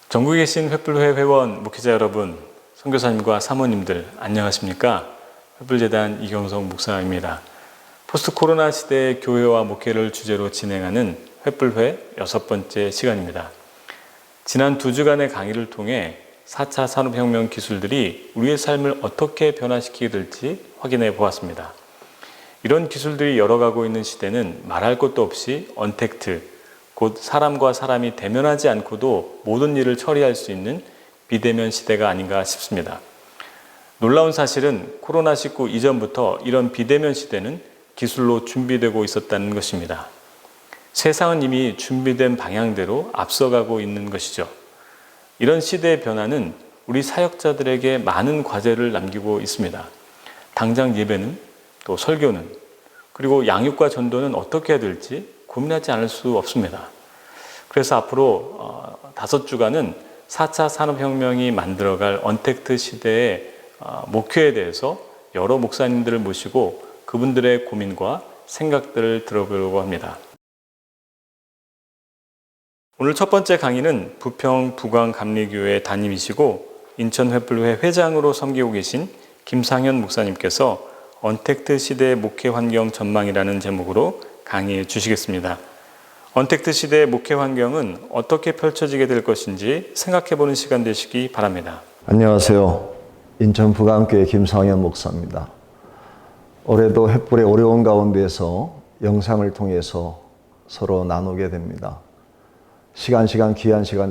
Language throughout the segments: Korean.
전국에 계신 횃불회 회원, 목회자 여러분, 선교사님과 사모님들 안녕하십니까? 횃불재단 이경성 목사입니다. 포스트 코로나 시대의 교회와 목회를 주제로 진행하는 횃불회 6번째 시간입니다. 지난 2주간의 강의를 통해 4차 산업혁명 기술들이 우리의 삶을 어떻게 변화시키게 될지 확인해 보았습니다. 이런 기술들이 열어가고 있는 시대는 말할 것도 없이 언택트, 곧 사람과 사람이 대면하지 않고도 모든 일을 처리할 수 있는 비대면 시대가 아닌가 싶습니다. 놀라운 사실은 코로나19 이전부터 이런 비대면 시대는 기술로 준비되고 있었다는 것입니다. 세상은 이미 준비된 방향대로 앞서가고 있는 것이죠. 이런 시대의 변화는 우리 사역자들에게 많은 과제를 남기고 있습니다. 당장 예배는, 또 설교는, 그리고 양육과 전도는 어떻게 해야 될지 고민하지 않을 수 없습니다. 그래서 앞으로 5주간은 4차 산업혁명이 만들어갈 언택트 시대의 목회에 대해서 여러 목사님들을 모시고 그분들의 고민과 생각들을 들어보려고 합니다. 오늘 첫 번째 강의는 부평 부광감리교회 담임이시고 인천 횃불회 회장으로 섬기고 계신 김상현 목사님께서 언택트 시대의 목회 환경 전망이라는 제목으로 강의해 주시겠습니다. 언택트 시대의 목회 환경은 어떻게 펼쳐지게 될 것인지 생각해보는 시간 되시기 바랍니다. 안녕하세요. 인천 부광교회 김상현 목사입니다. 올해도 횃불의 어려운 가운데에서 영상을 통해서 서로 나누게 됩니다. 귀한 시간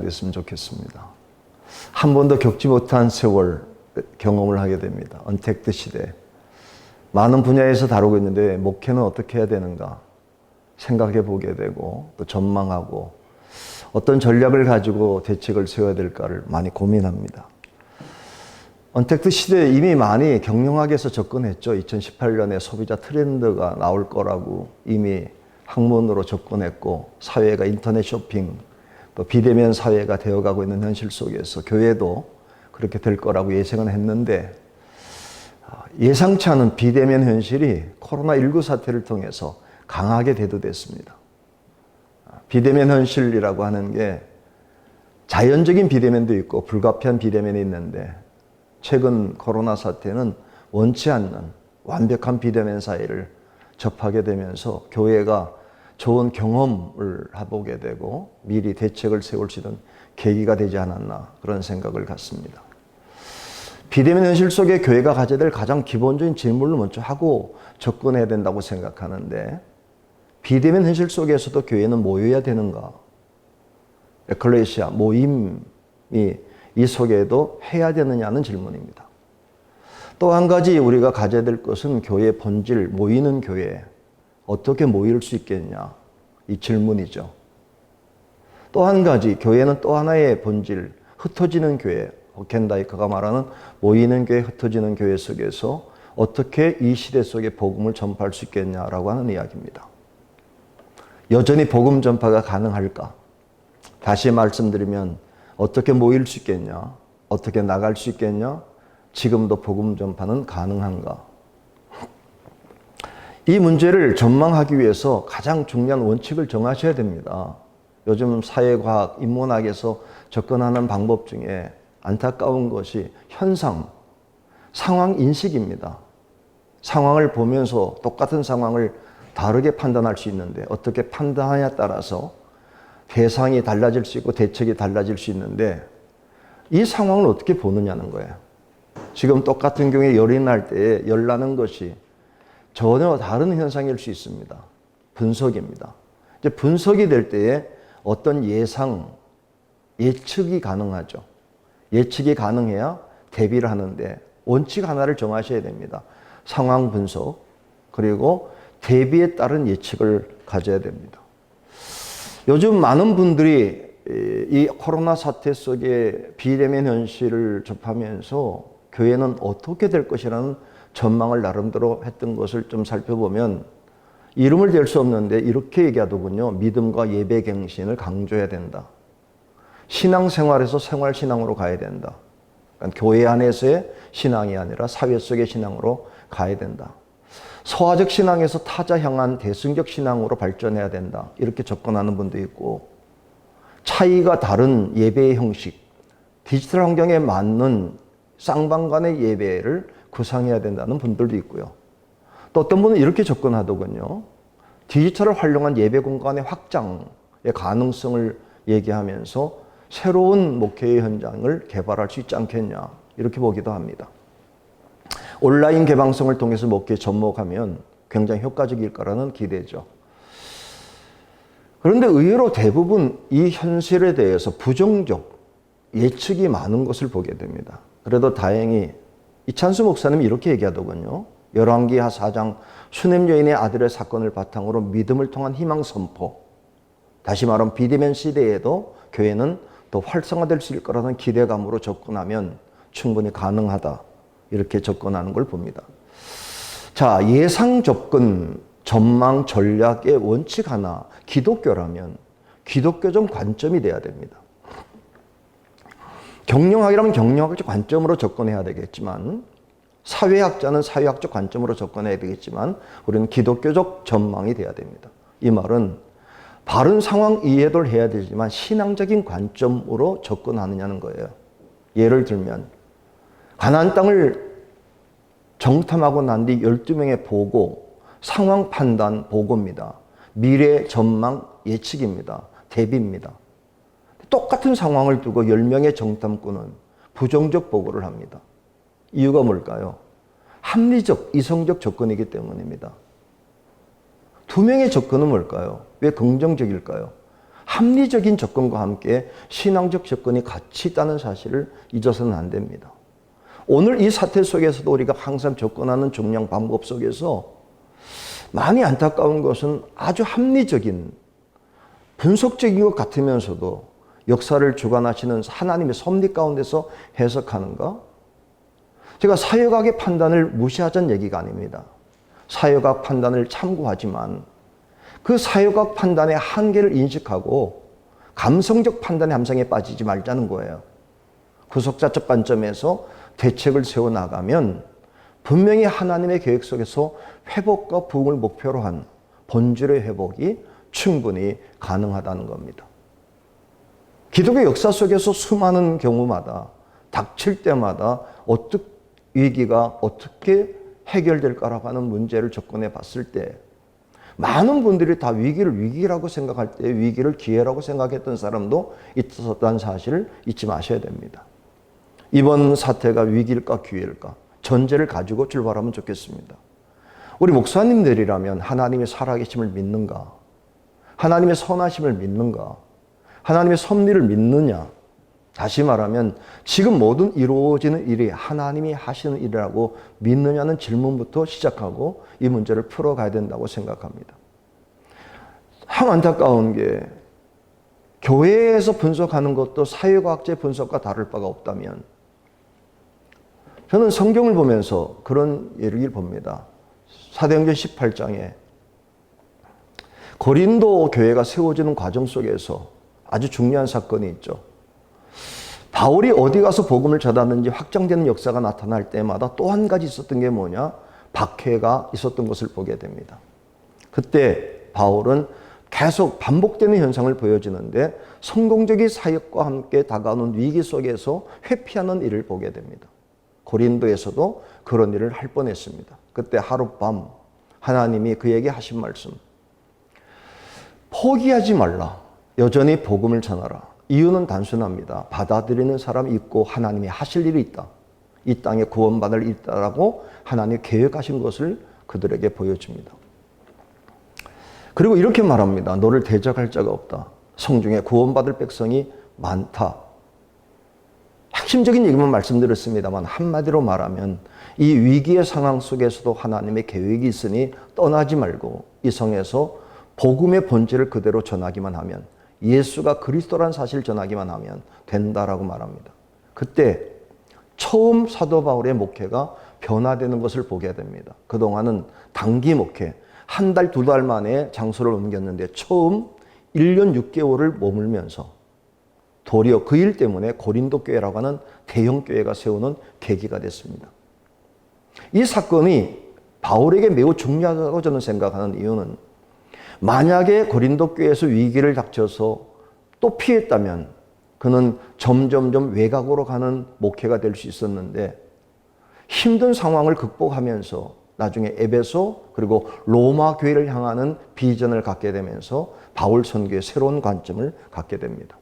됐으면 좋겠습니다. 한 번도 겪지 못한 세월 경험을 하게 됩니다. 언택트 시대. 많은 분야에서 다루고 있는데 목회는 어떻게 해야 되는가 생각해 보게 되고 또 전망하고 어떤 전략을 가지고 대책을 세워야 될까를 많이 고민합니다. 언택트 시대에 이미 많이 경영학에서 접근했죠. 2018년에 소비자 트렌드가 나올 거라고 이미 학문으로 접근했고 사회가 인터넷 쇼핑 또 비대면 사회가 되어가고 있는 현실 속에서 교회도 그렇게 될 거라고 예상은 했는데 예상치 않은 비대면 현실이 코로나19 사태를 통해서 강하게 대두됐습니다. 비대면 현실이라고 하는 게 자연적인 비대면도 있고 불가피한 비대면이 있는데 최근 코로나 사태는 원치 않는 완벽한 비대면 사회를 접하게 되면서 교회가 좋은 경험을 해보게 되고 미리 대책을 세울 수 있는 계기가 되지 않았나 그런 생각을 갖습니다. 비대면 현실 속에 교회가 가져야 될 가장 기본적인 질문을 먼저 하고 접근해야 된다고 생각하는데 비대면 현실 속에서도 교회는 모여야 되는가? 에클레시아, 모임이 이 속에도 해야 되느냐는 질문입니다. 또 한 가지 우리가 가져야 될 것은 교회의 본질, 모이는 교회. 어떻게 모일 수 있겠냐? 이 질문이죠. 또 한 가지, 교회는 또 하나의 본질, 흩어지는 교회. 호켄다이커가 말하는 모이는 교회, 흩어지는 교회 속에서 어떻게 이 시대 속에 복음을 전파할 수 있겠냐라고 하는 이야기입니다. 여전히 복음 전파가 가능할까? 다시 말씀드리면 어떻게 모일 수 있겠냐? 어떻게 나갈 수 있겠냐? 지금도 복음 전파는 가능한가? 이 문제를 전망하기 위해서 가장 중요한 원칙을 정하셔야 됩니다. 요즘 사회과학, 인문학에서 접근하는 방법 중에 안타까운 것이 현상, 상황 인식입니다. 상황을 보면서 똑같은 상황을 다르게 판단할 수 있는데 어떻게 판단하냐에 따라서 대상이 달라질 수 있고 대책이 달라질 수 있는데 이 상황을 어떻게 보느냐는 거예요. 지금 똑같은 경우에 열이 날 때에 열 나는 것이 전혀 다른 현상일 수 있습니다. 분석입니다. 이제 분석이 될 때에 어떤 예측이 가능하죠. 예측이 가능해야 대비를 하는데 원칙 하나를 정하셔야 됩니다. 상황 분석 그리고 대비에 따른 예측을 가져야 됩니다. 요즘 많은 분들이 이 코로나 사태 속에 비대면 현실을 접하면서 교회는 어떻게 될 것이라는 전망을 나름대로 했던 것을 좀 살펴보면 이름을 댈 수 없는데 이렇게 얘기하더군요. 믿음과 예배 갱신을 강조해야 된다. 신앙생활에서 생활신앙으로 가야 된다. 그러니까 교회 안에서의 신앙이 아니라 사회 속의 신앙으로 가야 된다. 소화적 신앙에서 타자 향한 대승적 신앙으로 발전해야 된다. 이렇게 접근하는 분도 있고 차이가 다른 예배의 형식, 디지털 환경에 맞는 쌍방간의 예배를 구상해야 된다는 분들도 있고요. 또 어떤 분은 이렇게 접근하더군요. 디지털을 활용한 예배 공간의 확장의 가능성을 얘기하면서 새로운 목회의 현장을 개발할 수 있지 않겠냐 이렇게 보기도 합니다. 온라인 개방성을 통해서 목회에 접목하면 굉장히 효과적일 거라는 기대죠. 그런데 의외로 대부분 이 현실에 대해서 부정적 예측이 많은 것을 보게 됩니다. 그래도 다행히 이찬수 목사님이 이렇게 얘기하더군요. 열왕기하 4장 수넴 여인의 아들의 사건을 바탕으로 믿음을 통한 희망 선포, 다시 말하면 비대면 시대에도 교회는 더 활성화될 수 있을 거라는 기대감으로 접근하면 충분히 가능하다 이렇게 접근하는 걸 봅니다. 자, 예상 접근, 전망, 전략의 원칙 하나, 기독교라면 기독교적 관점이 돼야 됩니다. 경영학이라면 경영학적 관점으로 접근해야 되겠지만, 사회학자는 사회학적 관점으로 접근해야 되겠지만, 우리는 기독교적 전망이 돼야 됩니다. 이 말은 바른 상황 이해를 해야 되지만 신앙적인 관점으로 접근하느냐는 거예요. 예를 들면 가나안 땅을 정탐하고 난 뒤 12명의 보고, 상황 판단 보고입니다. 미래 전망 예측입니다. 대비입니다. 똑같은 상황을 두고 10명의 정탐꾼은 부정적 보고를 합니다. 이유가 뭘까요? 합리적, 이성적 접근이기 때문입니다. 2명의 접근은 뭘까요? 왜 긍정적일까요? 합리적인 접근과 함께 신앙적 접근이 같이 있다는 사실을 잊어서는 안 됩니다. 오늘 이 사태 속에서도 우리가 항상 접근하는 중요한 방법 속에서 많이 안타까운 것은 아주 합리적인, 분석적인 것 같으면서도 역사를 주관하시는 하나님의 섭리 가운데서 해석하는가? 제가 사회학의 판단을 무시하자는 얘기가 아닙니다. 사회학 판단을 참고하지만 그 사회학 판단의 한계를 인식하고 감성적 판단의 함정에 빠지지 말자는 거예요. 구속사적 관점에서 대책을 세워나가면 분명히 하나님의 계획 속에서 회복과 부흥을 목표로 한 본질의 회복이 충분히 가능하다는 겁니다. 기독교 역사 속에서 수많은 경우마다 닥칠 때마다 위기가 어떻게 해결될까라고 하는 문제를 접근해 봤을 때 많은 분들이 다 위기를 위기라고 생각할 때 위기를 기회라고 생각했던 사람도 있었다는 사실을 잊지 마셔야 됩니다. 이번 사태가 위기일까 기회일까 전제를 가지고 출발하면 좋겠습니다. 우리 목사님들이라면 하나님의 살아계심을 믿는가? 하나님의 선하심을 믿는가? 하나님의 섭리를 믿느냐? 다시 말하면 지금 모든 이루어지는 일이 하나님이 하시는 일이라고 믿느냐는 질문부터 시작하고 이 문제를 풀어가야 된다고 생각합니다. 참 안타까운 게 교회에서 분석하는 것도 사회과학적 분석과 다를 바가 없다면 저는 성경을 보면서 그런 예를 봅니다. 사도행전 18장에 고린도 교회가 세워지는 과정 속에서 아주 중요한 사건이 있죠. 바울이 어디 가서 복음을 전하는지 확정되는 역사가 나타날 때마다 또 한 가지 있었던 게 뭐냐? 박해가 있었던 것을 보게 됩니다. 그때 바울은 계속 반복되는 현상을 보여주는데 성공적인 사역과 함께 다가오는 위기 속에서 회피하는 일을 보게 됩니다. 고린도에서도 그런 일을 할 뻔했습니다. 그때 하룻밤 하나님이 그에게 하신 말씀, 포기하지 말라. 여전히 복음을 전하라. 이유는 단순합니다. 받아들이는 사람이 있고 하나님이 하실 일이 있다. 이 땅에 구원받을 일이 있다라고 하나님이 계획하신 것을 그들에게 보여줍니다. 그리고 이렇게 말합니다. 너를 대적할 자가 없다. 성중에 구원받을 백성이 많다. 핵심적인 얘기만 말씀드렸습니다만 한마디로 말하면 이 위기의 상황 속에서도 하나님의 계획이 있으니 떠나지 말고 이 성에서 복음의 본질을 그대로 전하기만 하면, 예수가 그리스도라는 사실을 전하기만 하면 된다라고 말합니다. 그때 처음 사도 바울의 목회가 변화되는 것을 보게 됩니다. 그동안은 단기 목회, 한 달, 2달 만에 장소를 옮겼는데 처음 1년 6개월을 머물면서 도리어 그 일 때문에 고린도 교회라고 하는 대형 교회가 세우는 계기가 됐습니다. 이 사건이 바울에게 매우 중요하다고 저는 생각하는 이유는 만약에 고린도 교회에서 위기를 닥쳐서 또 피했다면 그는 점점점 외곽으로 가는 목회가 될 수 있었는데 힘든 상황을 극복하면서 나중에 에베소 그리고 로마 교회를 향하는 비전을 갖게 되면서 바울 선교의 새로운 관점을 갖게 됩니다.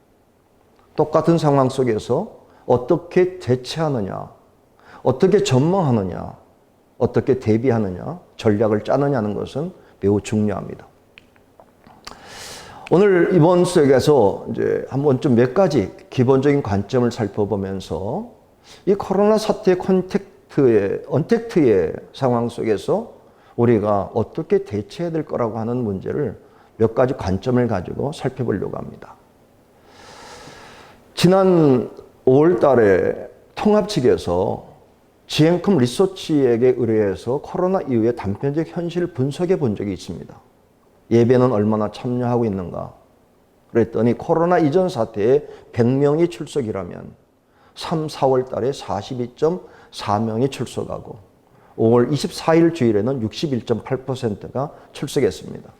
똑같은 상황 속에서 어떻게 대처하느냐, 어떻게 전망하느냐, 어떻게 대비하느냐, 전략을 짜느냐는 것은 매우 중요합니다. 오늘 이번 수업에서 이제 한번 좀 몇 가지 기본적인 관점을 살펴보면서 이 코로나 사태의 언택트의 상황 속에서 우리가 어떻게 대처해야 될 거라고 하는 문제를 몇 가지 관점을 가지고 살펴보려고 합니다. 지난 5월 달에 통합 측에서 지앤컴 리서치에게 의뢰해서 코로나 이후의 단편적 현실을 분석해 본 적이 있습니다. 예배는 얼마나 참여하고 있는가? 그랬더니 코로나 이전 사태에 100명이 출석이라면 3, 4월 달에 42.4명이 출석하고 5월 24일 주일에는 61.8%가 출석했습니다.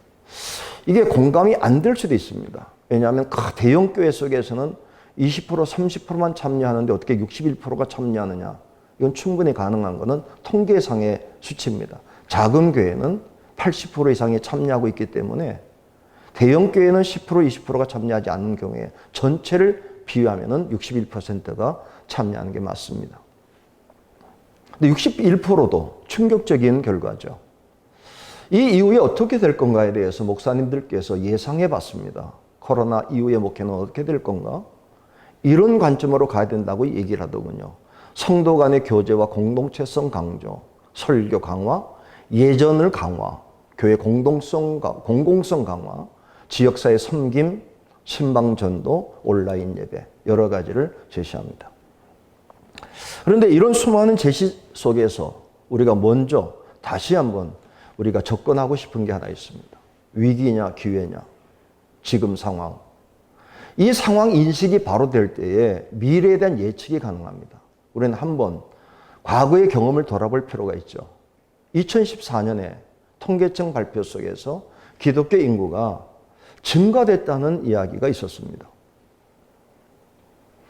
이게 공감이 안 될 수도 있습니다. 왜냐하면 대형 교회 속에서는 20%, 30%만 참여하는데 어떻게 61%가 참여하느냐. 이건 충분히 가능한 것은 통계상의 수치입니다. 작은 교회는 80% 이상이 참여하고 있기 때문에 대형 교회는 10%, 20%가 참여하지 않는 경우에 전체를 비유하면 61%가 참여하는 게 맞습니다. 근데 61%도 충격적인 결과죠. 이 이후에 어떻게 될 건가에 대해서 목사님들께서 예상해 봤습니다. 코로나 이후의 목회는 어떻게 될 건가? 이런 관점으로 가야 된다고 얘기를 하더군요. 성도 간의 교제와 공동체성 강조, 설교 강화, 예전을 강화, 교회 공공성 강화, 지역사회 섬김, 신방전도, 온라인 예배 여러 가지를 제시합니다. 그런데 이런 수많은 제시 속에서 우리가 먼저 다시 한번 우리가 접근하고 싶은 게 하나 있습니다. 위기냐 기회냐, 지금 상황. 이 상황 인식이 바로 될 때에 미래에 대한 예측이 가능합니다. 우리는 한번 과거의 경험을 돌아볼 필요가 있죠. 2014년에 통계청 발표 속에서 기독교 인구가 증가됐다는 이야기가 있었습니다.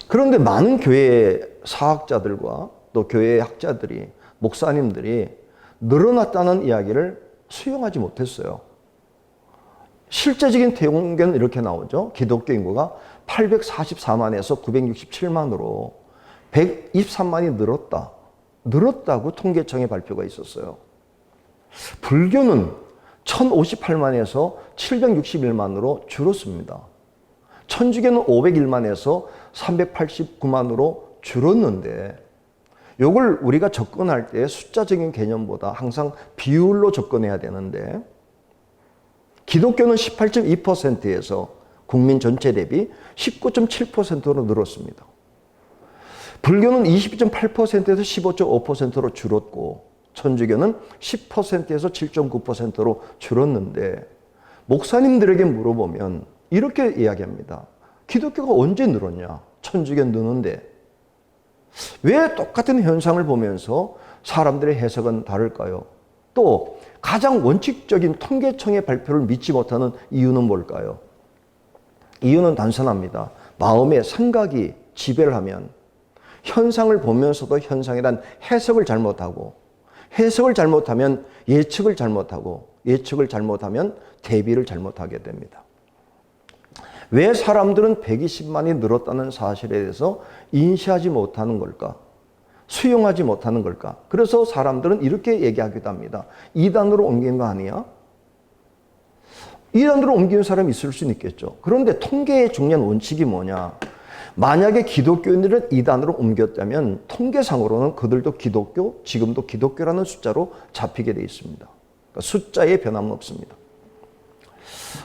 그런데 많은 교회 사학자들과 또 교회 학자들이, 목사님들이 늘어났다는 이야기를 수용하지 못했어요. 실제적인 통계는 이렇게 나오죠. 기독교 인구가 844만에서 967만으로 123만이 늘었다고 통계청의 발표가 있었어요. 불교는 1058만에서 761만으로 줄었습니다. 천주교는 501만에서 389만으로 줄었는데 이걸 우리가 접근할 때 숫자적인 개념보다 항상 비율로 접근해야 되는데 기독교는 18.2%에서 국민 전체 대비 19.7%로 늘었습니다. 불교는 22.8%에서 15.5%로 줄었고 천주교는 10%에서 7.9%로 줄었는데 목사님들에게 물어보면 이렇게 이야기합니다. 기독교가 언제 늘었냐? 천주교는 느는데 왜 똑같은 현상을 보면서 사람들의 해석은 다를까요? 또 가장 원칙적인 통계청의 발표를 믿지 못하는 이유는 뭘까요? 이유는 단순합니다. 마음의 생각이 지배를 하면 현상을 보면서도 현상에 대한 해석을 잘못하고 해석을 잘못하면 예측을 잘못하고 예측을 잘못하면 대비를 잘못하게 됩니다. 왜 사람들은 120만이 늘었다는 사실에 대해서 인식하지 못하는 걸까? 수용하지 못하는 걸까? 그래서 사람들은 이렇게 얘기하기도 합니다. 이단으로 옮긴 거 아니야? 이단으로 옮기는 사람이 있을 수는 있겠죠. 그런데 통계의 중요한 원칙이 뭐냐? 만약에 기독교인들은 이단으로 옮겼다면 통계상으로는 그들도 기독교, 지금도 기독교라는 숫자로 잡히게 되어 있습니다. 그러니까 숫자에 변함은 없습니다.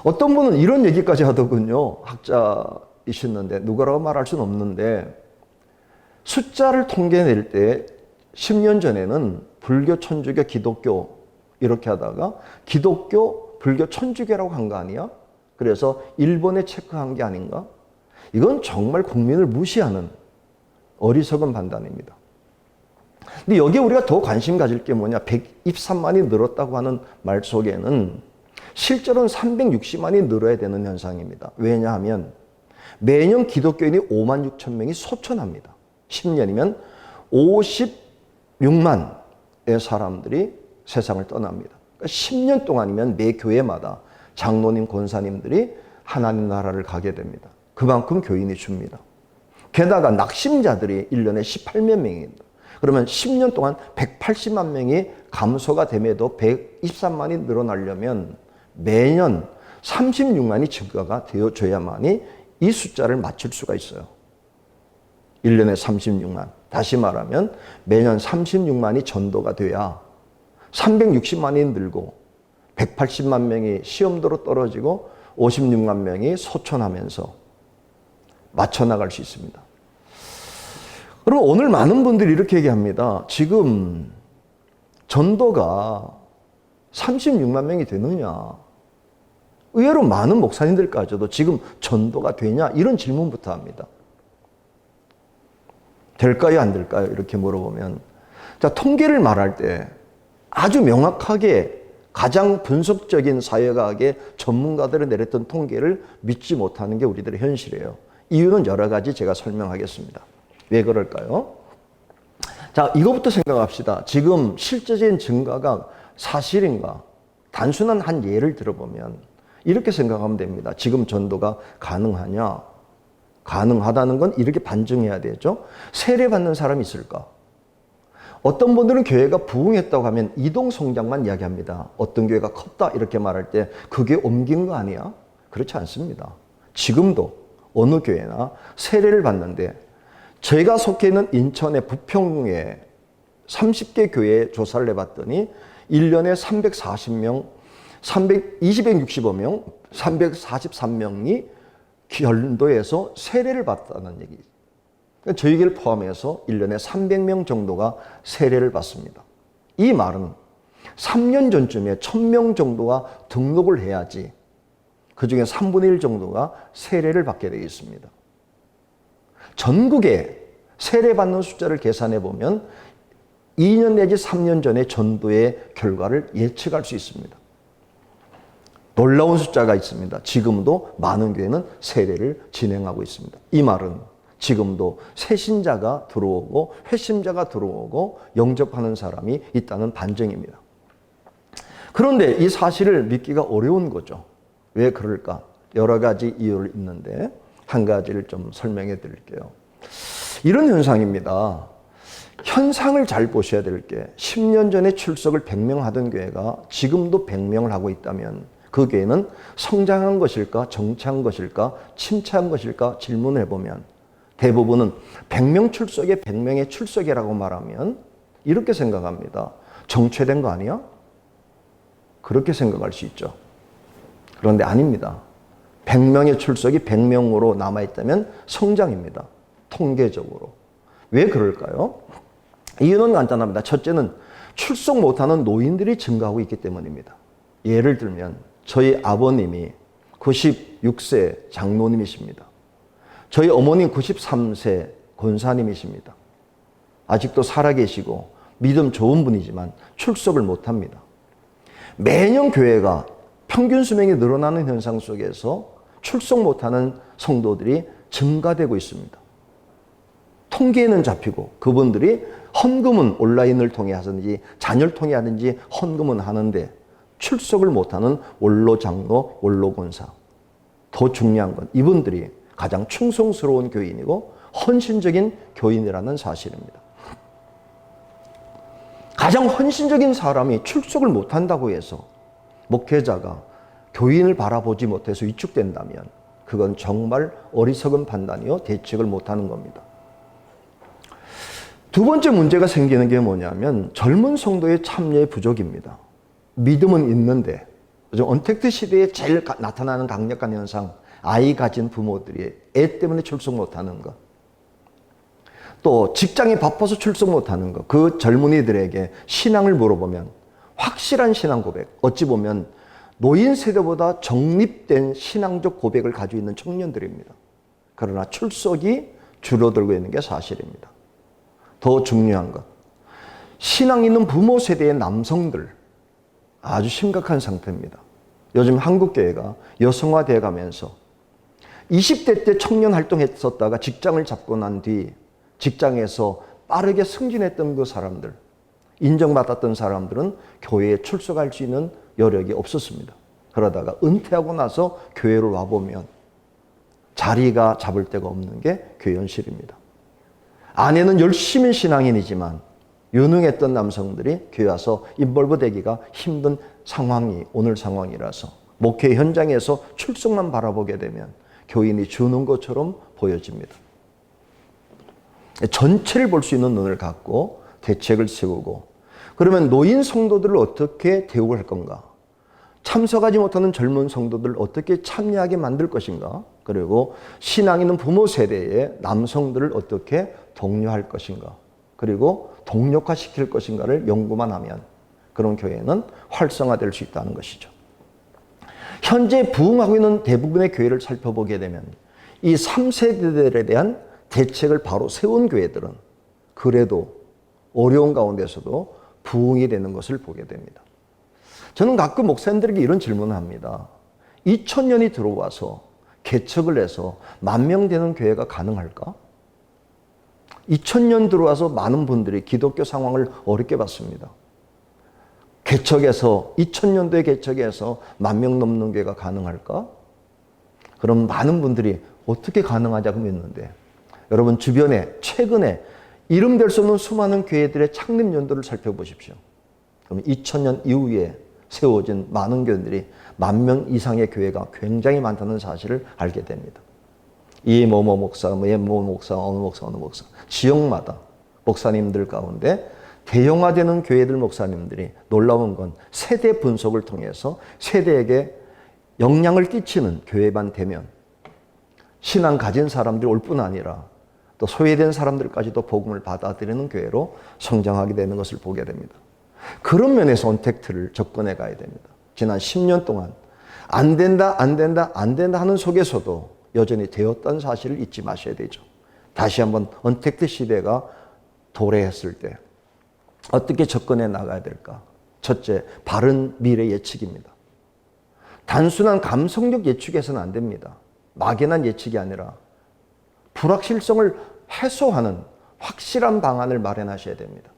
어떤 분은 이런 얘기까지 하더군요. 학자이셨는데 누구라고 말할 수는 없는데 숫자를 통계낼 때 10년 전에는 불교, 천주교, 기독교 이렇게 하다가 기독교, 불교, 천주교라고 한 거 아니야? 그래서 일본에 체크한 게 아닌가? 이건 정말 국민을 무시하는 어리석은 판단입니다. 근데 여기에 우리가 더 관심 가질 게 뭐냐? 123만이 늘었다고 하는 말 속에는 실제로는 360만이 늘어야 되는 현상입니다. 왜냐하면 매년 기독교인이 5만 6천 명이 소천합니다. 10년이면 56만의 사람들이 세상을 떠납니다. 그러니까 10년 동안이면 매 교회마다 장로님, 권사님들이 하나님 나라를 가게 됩니다. 그만큼 교인이 줍니다. 게다가 낙심자들이 1년에 18만 명입니다. 그러면 10년 동안 180만 명이 감소가 됨에도 123만이 늘어나려면 매년 36만이 증가가 되어줘야만이 이 숫자를 맞출 수가 있어요. 1년에 36만. 다시 말하면 매년 36만이 전도가 돼야 360만이 늘고 180만 명이 시험도로 떨어지고 56만 명이 소천하면서 맞춰 나갈 수 있습니다. 그럼 오늘 많은 분들이 이렇게 얘기합니다. 지금 전도가 36만 명이 되느냐? 의외로 많은 목사님들까지도 지금 전도가 되냐? 이런 질문부터 합니다. 될까요? 안 될까요? 이렇게 물어보면. 자, 통계를 말할 때 아주 명확하게 가장 분석적인 사회과학의 전문가들이 내렸던 통계를 믿지 못하는 게 우리들의 현실이에요. 이유는 여러 가지 제가 설명하겠습니다. 왜 그럴까요? 자, 이거부터 생각합시다. 지금 실제적인 증가가 사실인가? 단순한 한 예를 들어보면 이렇게 생각하면 됩니다. 지금 전도가 가능하냐? 가능하다는 건 이렇게 반증해야 되죠. 세례받는 사람이 있을까? 어떤 분들은 교회가 부흥했다고 하면 이동 성장만 이야기합니다. 어떤 교회가 컸다 이렇게 말할 때 그게 옮긴 거 아니야? 그렇지 않습니다. 지금도 어느 교회나 세례를 받는데 제가 속해 있는 인천의 부평에 30개 교회에 조사를 해봤더니 1년에 340명, 265명, 343명이 전도에서 세례를 받았다는 얘기. 그러니까 저희를 포함해서 1년에 300명 정도가 세례를 받습니다. 이 말은 3년 전쯤에 1000명 정도가 등록을 해야지 그 중에 3분의 1 정도가 세례를 받게 되어 있습니다. 전국에 세례받는 숫자를 계산해 보면 2년 내지 3년 전의 전도의 결과를 예측할 수 있습니다. 놀라운 숫자가 있습니다. 지금도 많은 교회는 세례를 진행하고 있습니다. 이 말은 지금도 새신자가 들어오고 회심자가 들어오고 영접하는 사람이 있다는 반증입니다. 그런데 이 사실을 믿기가 어려운 거죠. 왜 그럴까? 여러 가지 이유를 있는데 한 가지를 좀 설명해 드릴게요. 이런 현상입니다. 현상을 잘 보셔야 될 게 10년 전에 출석을 100명 하던 교회가 지금도 100명을 하고 있다면 그 교회는 성장한 것일까? 정체한 것일까? 침체한 것일까? 질문을 해보면 대부분은 100명 출석에 100명의 출석이라고 말하면 이렇게 생각합니다. 정체된 거 아니야? 그렇게 생각할 수 있죠. 그런데 아닙니다. 100명의 출석이 100명으로 남아있다면 성장입니다. 통계적으로. 왜 그럴까요? 이유는 간단합니다. 첫째는 출석 못하는 노인들이 증가하고 있기 때문입니다. 예를 들면 저희 아버님이 96세 장로님이십니다. 저희 어머님 93세 권사님이십니다. 아직도 살아계시고 믿음 좋은 분이지만 출석을 못합니다. 매년 교회가 평균 수명이 늘어나는 현상 속에서 출석 못하는 성도들이 증가되고 있습니다. 통계에는 잡히고 그분들이 헌금은 온라인을 통해 하든지 자녀를 통해 하든지 헌금은 하는데 출석을 못하는 원로 장로, 원로 권사. 더 중요한 건 이분들이 가장 충성스러운 교인이고 헌신적인 교인이라는 사실입니다. 가장 헌신적인 사람이 출석을 못한다고 해서 목회자가 교인을 바라보지 못해서 위축된다면 그건 정말 어리석은 판단이요 대책을 못하는 겁니다. 두 번째 문제가 생기는 게 뭐냐면 젊은 성도의 참여의 부족입니다. 믿음은 있는데 언택트 시대에 제일 나타나는 강력한 현상, 아이 가진 부모들이 애 때문에 출석 못하는 것, 또 직장이 바빠서 출석 못하는 것, 그 젊은이들에게 신앙을 물어보면 확실한 신앙 고백, 어찌 보면 노인 세대보다 정립된 신앙적 고백을 가지고 있는 청년들입니다. 그러나 출석이 줄어들고 있는 게 사실입니다. 더 중요한 것, 신앙 있는 부모 세대의 남성들 아주 심각한 상태입니다. 요즘 한국교회가 여성화되어 가면서 20대 때 청년 활동했었다가 직장을 잡고 난 뒤 직장에서 빠르게 승진했던 그 사람들, 인정받았던 사람들은 교회에 출석할 수 있는 여력이 없었습니다. 그러다가 은퇴하고 나서 교회를 와보면 자리가 잡을 데가 없는 게 교회 현실입니다. 아내는 열심히 신앙인이지만 유능했던 남성들이 교회 와서 인볼브 되기가 힘든 상황이 오늘 상황이라서 목회 현장에서 출석만 바라보게 되면 교인이 주는 것처럼 보여집니다. 전체를 볼 수 있는 눈을 갖고 대책을 세우고, 그러면 노인 성도들을 어떻게 대우할 건가? 참석하지 못하는 젊은 성도들을 어떻게 참여하게 만들 것인가? 그리고 신앙 있는 부모 세대의 남성들을 어떻게 독려할 것인가? 그리고 동력화시킬 것인가를 연구만 하면 그런 교회는 활성화될 수 있다는 것이죠. 현재 부흥하고 있는 대부분의 교회를 살펴보게 되면 이 3세대들에 대한 대책을 바로 세운 교회들은 그래도 어려운 가운데서도 부흥이 되는 것을 보게 됩니다. 저는 가끔 목사님들에게 이런 질문을 합니다. 2000년이 들어와서 개척을 해서 10,000명 되는 교회가 가능할까? 2000년 들어와서 많은 분들이 기독교 상황을 어렵게 봤습니다. 개척해서 2000년도에 개척해서 10,000명 넘는 교회가 가능할까? 그럼 많은 분들이 어떻게 가능하냐고 묻는데, 여러분 주변에 최근에 이름 될 수 없는 수많은 교회들의 창립 연도를 살펴보십시오. 그럼 2000년 이후에 세워진 많은 교회들이 10,000명 이상의 교회가 굉장히 많다는 사실을 알게 됩니다. 이 뭐뭐 목사, 어느 목사, 지역마다 목사님들 가운데 대형화되는 교회들 목사님들이 놀라운 건 세대 분석을 통해서 세대에게 영향을 끼치는 교회만 되면 신앙 가진 사람들이 올 뿐 아니라 또 소외된 사람들까지도 복음을 받아들이는 교회로 성장하게 되는 것을 보게 됩니다. 그런 면에서 언택트를 접근해 가야 됩니다. 지난 10년 동안 안 된다 하는 속에서도 여전히 되었다는 사실을 잊지 마셔야 되죠. 다시 한번 언택트 시대가 도래했을 때 어떻게 접근해 나가야 될까? 첫째, 바른 미래 예측입니다. 단순한 감성적 예측에서는 안 됩니다. 막연한 예측이 아니라 불확실성을 해소하는 확실한 방안을 마련하셔야 됩니다.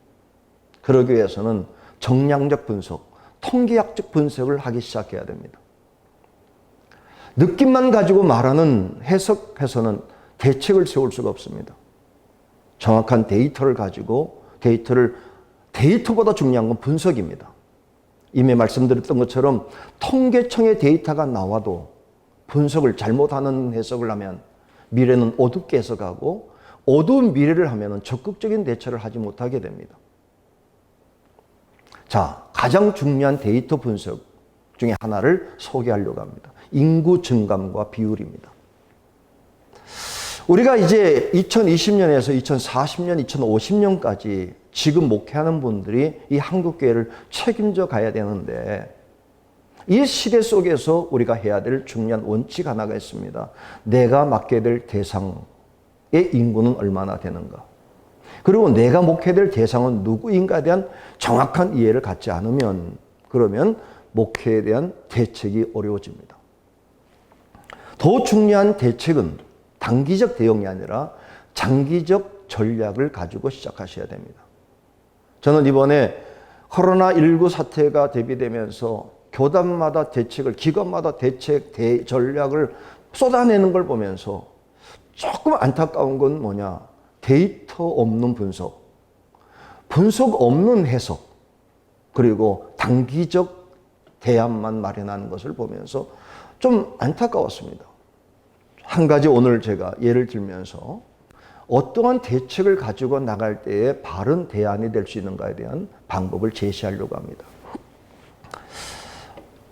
그러기 위해서는 정량적 분석, 통계학적 분석을 하기 시작해야 됩니다. 느낌만 가지고 말하는 해석해서는 대책을 세울 수가 없습니다. 정확한 데이터를 가지고 데이터보다 중요한 건 분석입니다. 이미 말씀드렸던 것처럼 통계청의 데이터가 나와도 분석을 잘못하는 해석을 하면 미래는 어둡게 해석하고 어두운 미래를 하면 적극적인 대처를 하지 못하게 됩니다. 자, 가장 중요한 데이터 분석 중에 하나를 소개하려고 합니다. 인구 증감과 비율입니다. 우리가 이제 2020년에서 2040년, 2050년까지 지금 목회하는 분들이 이 한국교회를 책임져 가야 되는데, 이 시대 속에서 우리가 해야 될 중요한 원칙 하나가 있습니다. 내가 맡게 될 대상의 인구는 얼마나 되는가? 그리고 내가 목회될 대상은 누구인가에 대한 정확한 이해를 갖지 않으면, 그러면 목회에 대한 대책이 어려워집니다. 더 중요한 대책은 단기적 대응이 아니라 장기적 전략을 가지고 시작하셔야 됩니다. 저는 이번에 코로나19 사태가 대비되면서 교단마다 대책을, 기관마다 대책, 전략을 쏟아내는 걸 보면서 조금 안타까운 건 뭐냐? 데이터 없는 분석, 분석 없는 해석, 그리고 단기적 대안만 마련하는 것을 보면서 좀 안타까웠습니다. 한 가지 오늘 제가 예를 들면서 어떠한 대책을 가지고 나갈 때에 바른 대안이 될 수 있는가에 대한 방법을 제시하려고 합니다.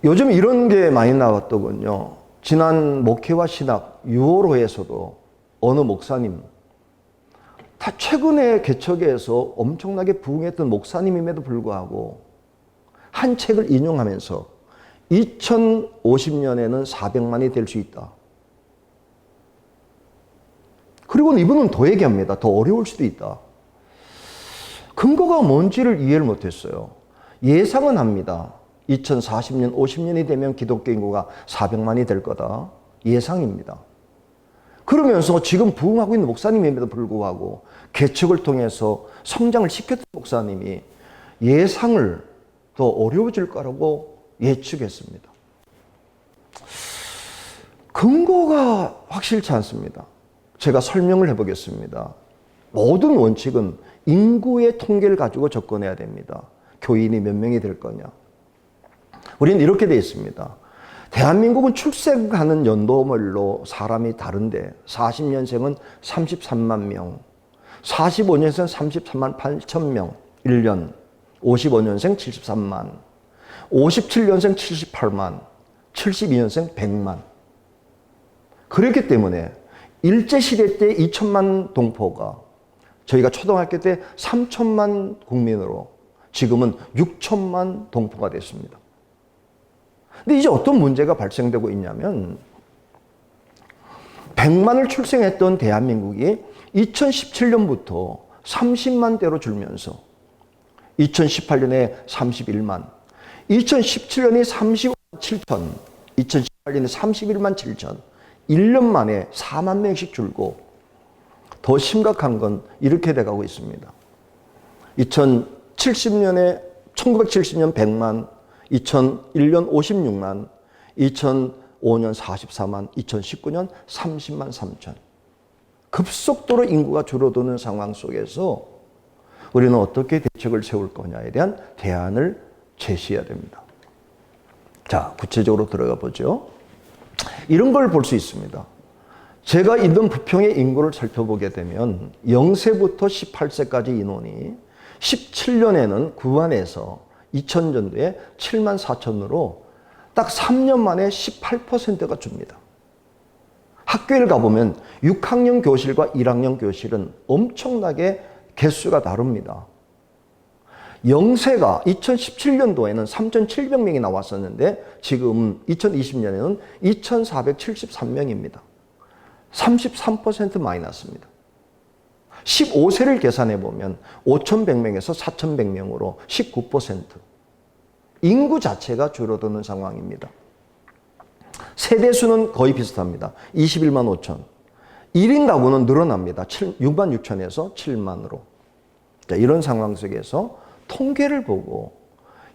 요즘 이런 게 많이 나왔더군요. 지난 목회와 신학 6월호에서도 어느 목사님, 다 최근에 개척에서 엄청나게 부흥했던 목사님임에도 불구하고 한 책을 인용하면서 2050년에는 400만이 될 수 있다. 그리고 이분은 더 얘기합니다. 더 어려울 수도 있다. 근거가 뭔지를 이해를 못했어요. 예상은 합니다. 2040년, 50년이 되면 기독교 인구가 400만이 될 거다. 예상입니다. 그러면서 지금 부흥하고 있는 목사님임에도 불구하고 개척을 통해서 성장을 시켰던 목사님이 예상을 더 어려워질 거라고 예측했습니다. 근거가 확실치 않습니다. 제가 설명을 해보겠습니다. 모든 원칙은 인구의 통계를 가지고 접근해야 됩니다. 교인이 몇 명이 될 거냐. 우리는 이렇게 되어 있습니다. 대한민국은 출생하는 연도별로 사람이 다른데 40년생은 33만 명, 45년생 33만 8천 명 1년, 55년생 73만, 57년생 78만, 72년생 100만. 그렇기 때문에 일제시대 때 2천만 동포가 저희가 초등학교 때 3천만 국민으로 지금은 6천만 동포가 됐습니다. 근데 이제 어떤 문제가 발생되고 있냐면 100만을 출생했던 대한민국이 2017년부터 30만 대로 줄면서 2018년에 31만, 2017년에 35만 7천, 2018년에 31만 7천, 1년 만에 4만 명씩 줄고 더 심각한 건 이렇게 돼가고 있습니다. 1970년 100만, 2001년 56만, 2005년 44만, 2019년 30만 3천. 급속도로 인구가 줄어드는 상황 속에서 우리는 어떻게 대책을 세울 거냐에 대한 대안을 제시해야 됩니다. 자, 구체적으로 들어가 보죠. 이런 걸 볼 수 있습니다. 제가 있는 부평의 인구를 살펴보게 되면 0세부터 18세까지 인원이 17년에는 구안에서 2000년도에 7만 4천으로 딱 3년 만에 18%가 줍니다. 학교를 가보면 6학년 교실과 1학년 교실은 엄청나게 개수가 다릅니다. 0세가 2017년도에는 3,700명이 나왔었는데 지금 2020년에는 2,473명입니다. 33% 마이너스입니다. 15세를 계산해 보면 5,100명에서 4,100명으로 19%. 인구 자체가 줄어드는 상황입니다. 세대수는 거의 비슷합니다. 21만 5천. 1인 가구는 늘어납니다. 6만 6천에서 7만으로. 자, 이런 상황 속에서 통계를 보고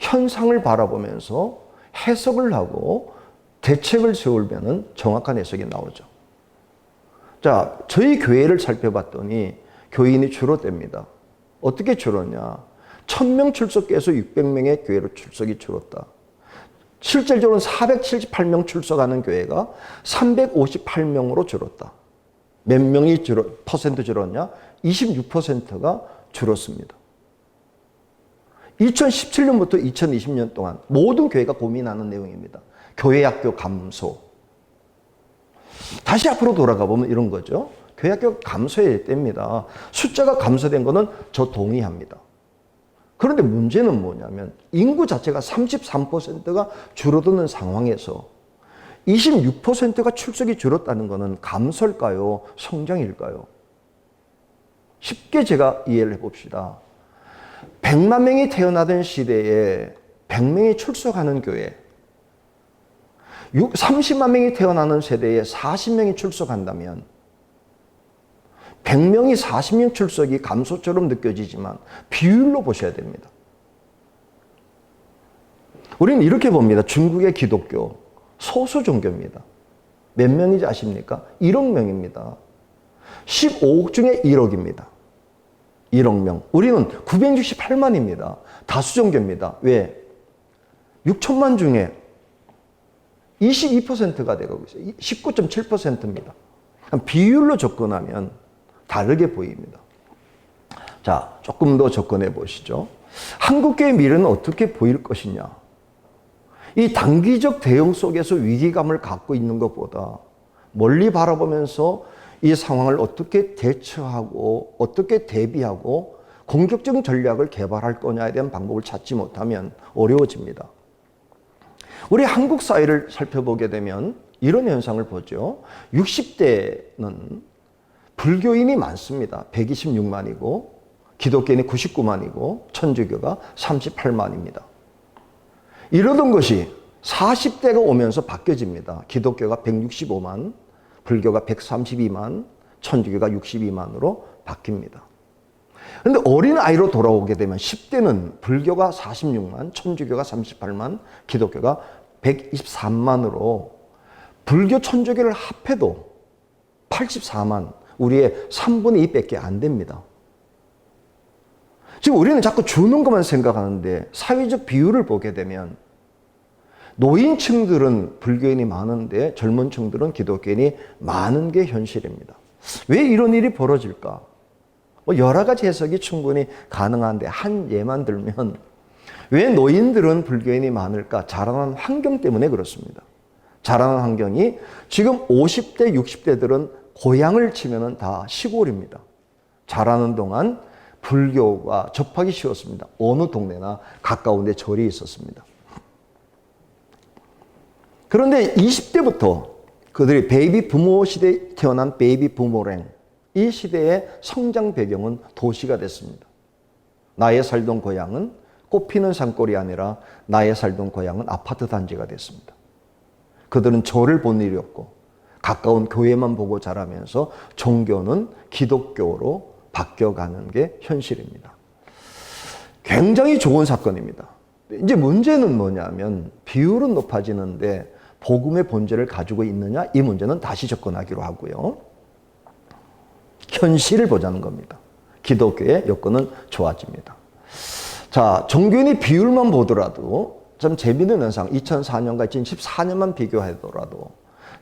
현상을 바라보면서 해석을 하고 대책을 세우면 정확한 해석이 나오죠. 자, 저희 교회를 살펴봤더니 교인이 줄어듭니다. 어떻게 줄었냐? 1000명 출석해서 600명의 교회로 출석이 줄었다. 실질적으로는 478명 출석하는 교회가 358명으로 줄었다. 몇 명이 퍼센트 줄었냐? 26%가 줄었습니다. 2017년부터 2020년 동안 모든 교회가 고민하는 내용입니다. 교회학교 감소. 다시 앞으로 돌아가 보면 이런 거죠. 교회학교 감소해야 됩니다. 숫자가 감소된 거는 저 동의합니다. 그런데 문제는 뭐냐면 인구 자체가 33%가 줄어드는 상황에서 26%가 출석이 줄었다는 것은 감소일까요? 성장일까요? 쉽게 제가 이해를 해봅시다. 100만 명이 태어나던 시대에 100명이 출석하는 교회, 30만 명이 태어나는 세대에 40명이 출석한다면 100명이 40명 출석이 감소처럼 느껴지지만 비율로 보셔야 됩니다. 우리는 이렇게 봅니다. 중국의 기독교 소수 종교입니다. 몇 명인지 아십니까? 1억 명입니다. 15억 중에 1억입니다. 1억 명. 우리는 968만입니다. 다수 종교입니다. 왜? 6천만 중에 22%가 되고 있어요. 19.7%입니다. 비율로 접근하면 다르게 보입니다. 자, 조금 더 접근해 보시죠. 한국교회 미래는 어떻게 보일 것이냐? 이 단기적 대응 속에서 위기감을 갖고 있는 것보다 멀리 바라보면서 이 상황을 어떻게 대처하고 어떻게 대비하고 공격적 전략을 개발할 거냐에 대한 방법을 찾지 못하면 어려워집니다. 우리 한국 사회를 살펴보게 되면 이런 현상을 보죠. 60대는 불교인이 많습니다. 126만이고 기독교인이 99만이고 천주교가 38만입니다. 이러던 것이 40대가 오면서 바뀌어집니다. 기독교가 165만, 불교가 132만, 천주교가 62만으로 바뀝니다. 그런데 어린아이로 돌아오게 되면 10대는 불교가 46만, 천주교가 38만, 기독교가 123만으로 불교, 천주교를 합해도 84만, 우리의 3분의 2밖에 안 됩니다. 지금 우리는 자꾸 주는 것만 생각하는데 사회적 비율을 보게 되면 노인층들은 불교인이 많은데 젊은 층들은 기독교인이 많은 게 현실입니다. 왜 이런 일이 벌어질까? 여러 가지 해석이 충분히 가능한데 한 예만 들면 왜 노인들은 불교인이 많을까? 자라난 환경 때문에 그렇습니다. 자라난 환경이 지금 50대, 60대들은 고향을 치면은 다 시골입니다. 자라는 동안 불교가 접하기 쉬웠습니다. 어느 동네나 가까운 데 절이 있었습니다. 그런데 20대부터 그들이 베이비 부모 시대에 태어난 베이비 부모랭, 이 시대의 성장 배경은 도시가 됐습니다. 나의 살던 고향은 꽃피는 산골이 아니라 나의 살던 고향은 아파트 단지가 됐습니다. 그들은 절을 본 일이 없고 가까운 교회만 보고 자라면서 종교는 기독교로 바뀌어가는 게 현실입니다. 굉장히 좋은 사건입니다. 이제 문제는 뭐냐면 비율은 높아지는데 복음의 본질을 가지고 있느냐, 이 문제는 다시 접근하기로 하고요. 현실을 보자는 겁니다. 기독교의 여건은 좋아집니다. 자, 종교인의 비율만 보더라도 좀 재미있는 현상, 2004년과 2014년만 비교하더라도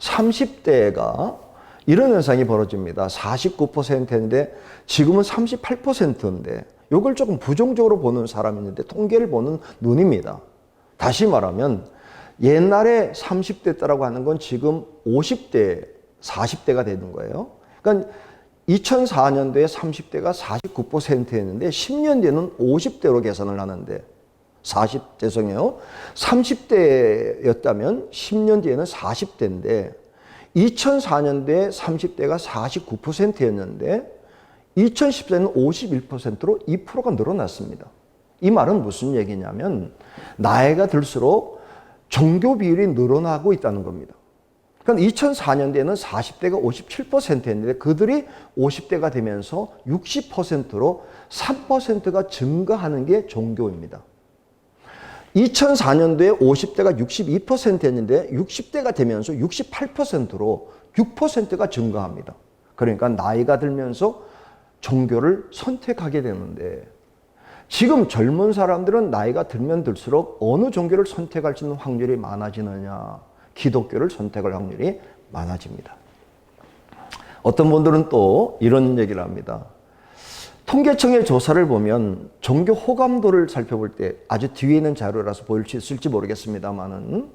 30대가 이런 현상이 벌어집니다. 49%인데 지금은 38%인데 이걸 조금 부정적으로 보는 사람이 있는데 통계를 보는 눈입니다. 다시 말하면 옛날에 30대라고 하는 건 지금 50대, 40대가 되는 거예요. 그러니까 2004년도에 30대가 49%였는데 10년 뒤에는 50대로 계산을 하는데 30대였다면 10년 뒤에는 40대인데 2004년도에 30대가 49%였는데 2014년은 51%로 2%가 늘어났습니다. 이 말은 무슨 얘기냐면 나이가 들수록 종교 비율이 늘어나고 있다는 겁니다. 그러니까 2004년도에는 40대가 57%였는데 그들이 50대가 되면서 60%로 3%가 증가하는 게 종교입니다. 2004년도에 50대가 62%였는데 60대가 되면서 68%로 6%가 증가합니다. 그러니까 나이가 들면서 종교를 선택하게 되는데 지금 젊은 사람들은 나이가 들면 들수록 어느 종교를 선택할 수 있는 확률이 많아지느냐? 기독교를 선택할 확률이 많아집니다. 어떤 분들은 또 이런 얘기를 합니다. 통계청의 조사를 보면 종교 호감도를 살펴볼 때 아주 뒤에 있는 자료라서 보일 수 있을지 모르겠습니다만은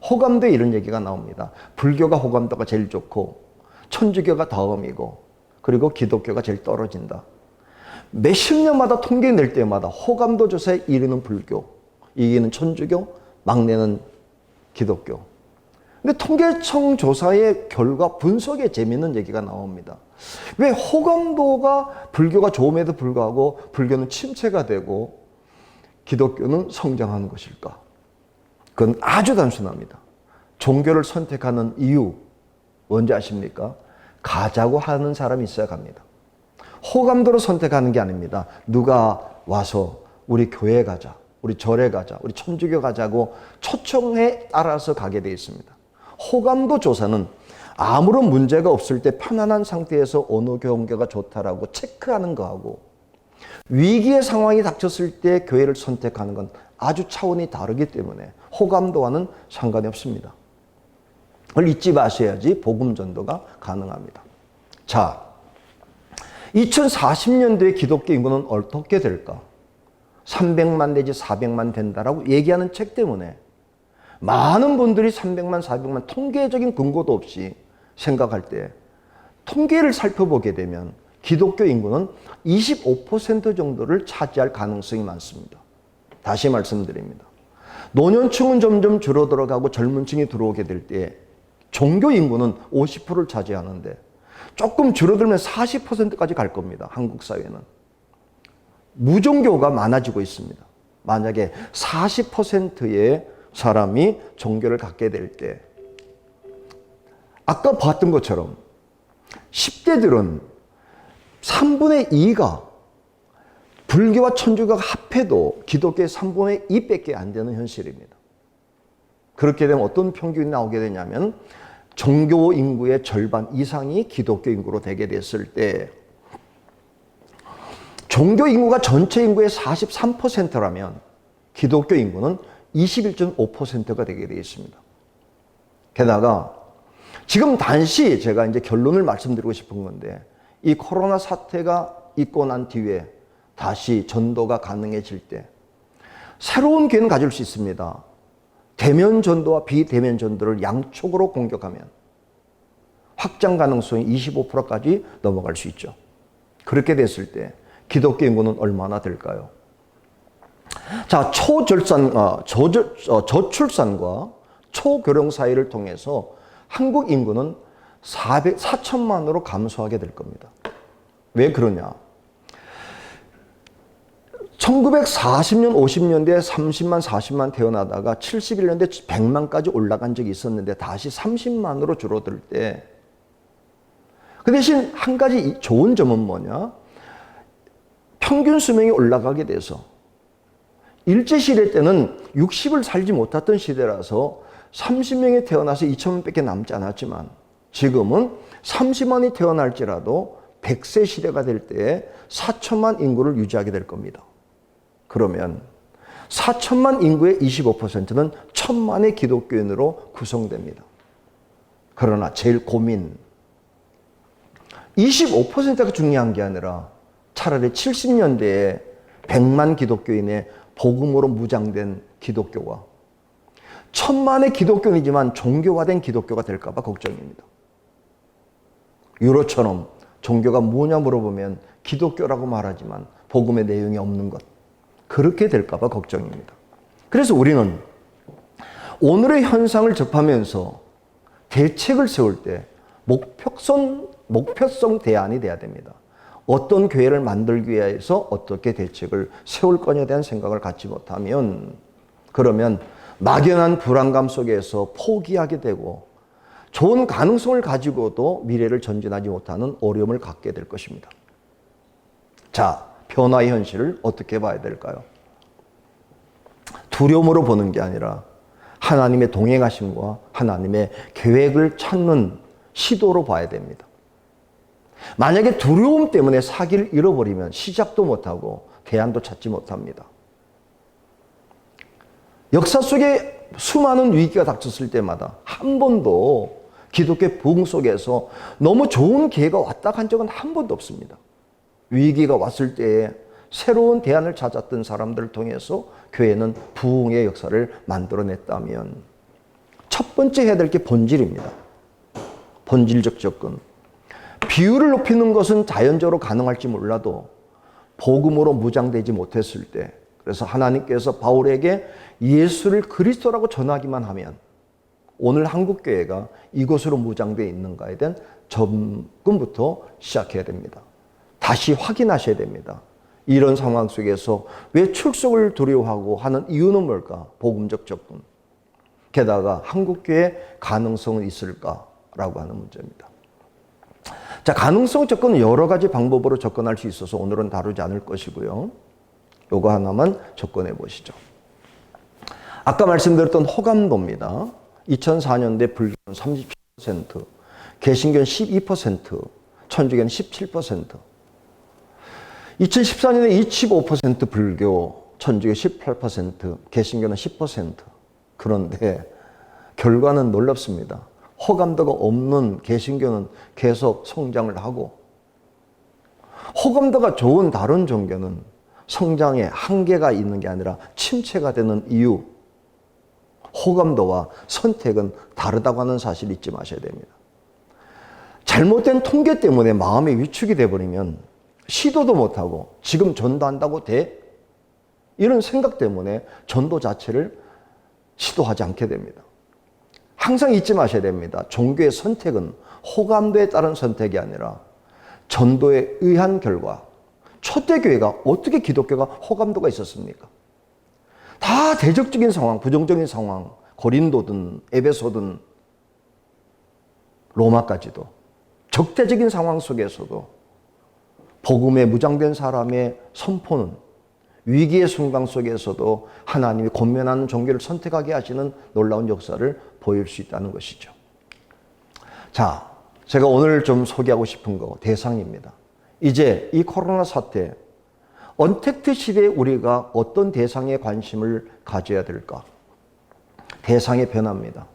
호감도에 이런 얘기가 나옵니다. 불교가 호감도가 제일 좋고 천주교가 다음이고 그리고 기독교가 제일 떨어진다. 몇십 년마다 통계 낼 때마다 호감도 조사에 1위는 불교, 2위는 천주교, 막내는 기독교. 근데 통계청 조사의 결과 분석에 재미있는 얘기가 나옵니다. 왜 호감도가 불교가 좋음에도 불구하고 불교는 침체가 되고 기독교는 성장하는 것일까? 그건 아주 단순합니다. 종교를 선택하는 이유 뭔지 아십니까? 가자고 하는 사람이 있어야 갑니다. 호감도로 선택하는 게 아닙니다. 누가 와서 우리 교회 가자, 우리 절에 가자, 우리 천주교 가자고 초청에 따라서 가게 되어 있습니다. 호감도 조사는 아무런 문제가 없을 때 편안한 상태에서 어느 종교가 좋다라고 체크하는 거하고 위기의 상황이 닥쳤을 때 교회를 선택하는 건 아주 차원이 다르기 때문에 호감도와는 상관이 없습니다. 그걸 잊지 마셔야지 복음 전도가 가능합니다. 자, 2040년도에 기독교 인구는 어떻게 될까? 300만 내지 400만 된다라고 얘기하는 책 때문에 많은 분들이 300만, 400만 통계적인 근거도 없이 생각할 때 통계를 살펴보게 되면 기독교 인구는 25% 정도를 차지할 가능성이 많습니다. 다시 말씀드립니다. 노년층은 점점 줄어들어가고 젊은 층이 들어오게 될 때 종교 인구는 50%를 차지하는데 조금 줄어들면 40%까지 갈 겁니다. 한국 사회는. 무종교가 많아지고 있습니다. 만약에 40%의 사람이 종교를 갖게 될 때 아까 봤던 것처럼 10대들은 3분의 2가 불교와 천주교가 합해도 기독교의 3분의 2밖에 안 되는 현실입니다. 그렇게 되면 어떤 평균이 나오게 되냐면 종교 인구의 절반 이상이 기독교 인구로 되게 됐을 때 종교 인구가 전체 인구의 43%라면 기독교 인구는 21.5%가 되게 되어 있습니다. 게다가 지금 단시 제가 이제 결론을 말씀드리고 싶은 건데 이 코로나 사태가 있고 난 뒤에 다시 전도가 가능해질 때 새로운 기회는 가질 수 있습니다. 대면 전도와 비대면 전도를 양쪽으로 공격하면 확장 가능성이 25%까지 넘어갈 수 있죠. 그렇게 됐을 때 기독교 인구는 얼마나 될까요? 자, 저출산과 초교령 사회를 통해서 한국 인구는 4천만으로 감소하게 될 겁니다. 왜 그러냐? 1940년, 50년대에 30만, 40만 태어나다가 71년대 100만까지 올라간 적이 있었는데 다시 30만으로 줄어들 때 그 대신 한 가지 좋은 점은 뭐냐? 평균 수명이 올라가게 돼서 일제시대 때는 60을 살지 못했던 시대라서 30명이 태어나서 2천명밖에 남지 않았지만 지금은 30만이 태어날지라도 100세 시대가 될 때에 4천만 인구를 유지하게 될 겁니다. 그러면 4천만 인구의 25%는 1,000만의 기독교인으로 구성됩니다. 그러나 제일 고민 25%가 중요한 게 아니라 차라리 70년대에 100만 기독교인의 복음으로 무장된 기독교와 1,000만의 기독교인이지만 종교화된 기독교가 될까 봐 걱정입니다. 유로처럼 종교가 뭐냐 물어보면 기독교라고 말하지만 복음의 내용이 없는 것. 그렇게 될까 봐 걱정입니다. 그래서 우리는 오늘의 현상을 접하면서 대책을 세울 때 목표성 대안이 돼야 됩니다. 어떤 교회를 만들기 위해서 어떻게 대책을 세울 거냐에 대한 생각을 갖지 못하면 그러면 막연한 불안감 속에서 포기하게 되고 좋은 가능성을 가지고도 미래를 전진하지 못하는 어려움을 갖게 될 것입니다. 자, 변화의 현실을 어떻게 봐야 될까요? 두려움으로 보는 게 아니라 하나님의 동행하심과 하나님의 계획을 찾는 시도로 봐야 됩니다. 만약에 두려움 때문에 사기를 잃어버리면 시작도 못하고 대안도 찾지 못합니다. 역사 속에 수많은 위기가 닥쳤을 때마다 한 번도 기독교 부흥 속에서 너무 좋은 기회가 왔다 간 적은 한 번도 없습니다. 위기가 왔을 때에 새로운 대안을 찾았던 사람들을 통해서 교회는 부흥의 역사를 만들어냈다면 첫 번째 해야 될 게 본질입니다. 본질적 접근. 비율을 높이는 것은 자연적으로 가능할지 몰라도 복음으로 무장되지 못했을 때 그래서 하나님께서 바울에게 예수를 그리스도라고 전하기만 하면 오늘 한국교회가 이것으로 무장되어 있는가에 대한 점검부터 시작해야 됩니다. 다시 확인하셔야 됩니다. 이런 상황 속에서 왜 출석을 두려워하고 하는 이유는 뭘까? 복음적 접근. 게다가 한국교회 가능성은 있을까라고 하는 문제입니다. 자, 가능성 접근은 여러 가지 방법으로 접근할 수 있어서 오늘은 다루지 않을 것이고요. 요거 하나만 접근해 보시죠. 아까 말씀드렸던 호감도입니다. 2004년대 불교는 37%, 개신교는 12%, 천주교는 17%. 2014년에 25% 불교, 천주교 18%, 개신교는 10%. 그런데 결과는 놀랍습니다. 호감도가 없는 개신교는 계속 성장을 하고 호감도가 좋은 다른 종교는 성장에 한계가 있는 게 아니라 침체가 되는 이유, 호감도와 선택은 다르다고 하는 사실을 잊지 마셔야 됩니다. 잘못된 통계 때문에 마음이 위축이 돼버리면 시도도 못하고 지금 전도한다고 돼? 이런 생각 때문에 전도 자체를 시도하지 않게 됩니다. 항상 잊지 마셔야 됩니다. 종교의 선택은 호감도에 따른 선택이 아니라 전도에 의한 결과. 초대교회가 어떻게 기독교가 호감도가 있었습니까? 다 대적적인 상황, 부정적인 상황, 고린도든 에베소든 로마까지도 적대적인 상황 속에서도 복음에 무장된 사람의 선포는 위기의 순간 속에서도 하나님이 권면하는 종교를 선택하게 하시는 놀라운 역사를 보일 수 있다는 것이죠. 자, 제가 오늘 좀 소개하고 싶은 거 대상입니다. 이제 이 코로나 사태, 언택트 시대에 우리가 어떤 대상에 관심을 가져야 될까? 대상의 변화입니다.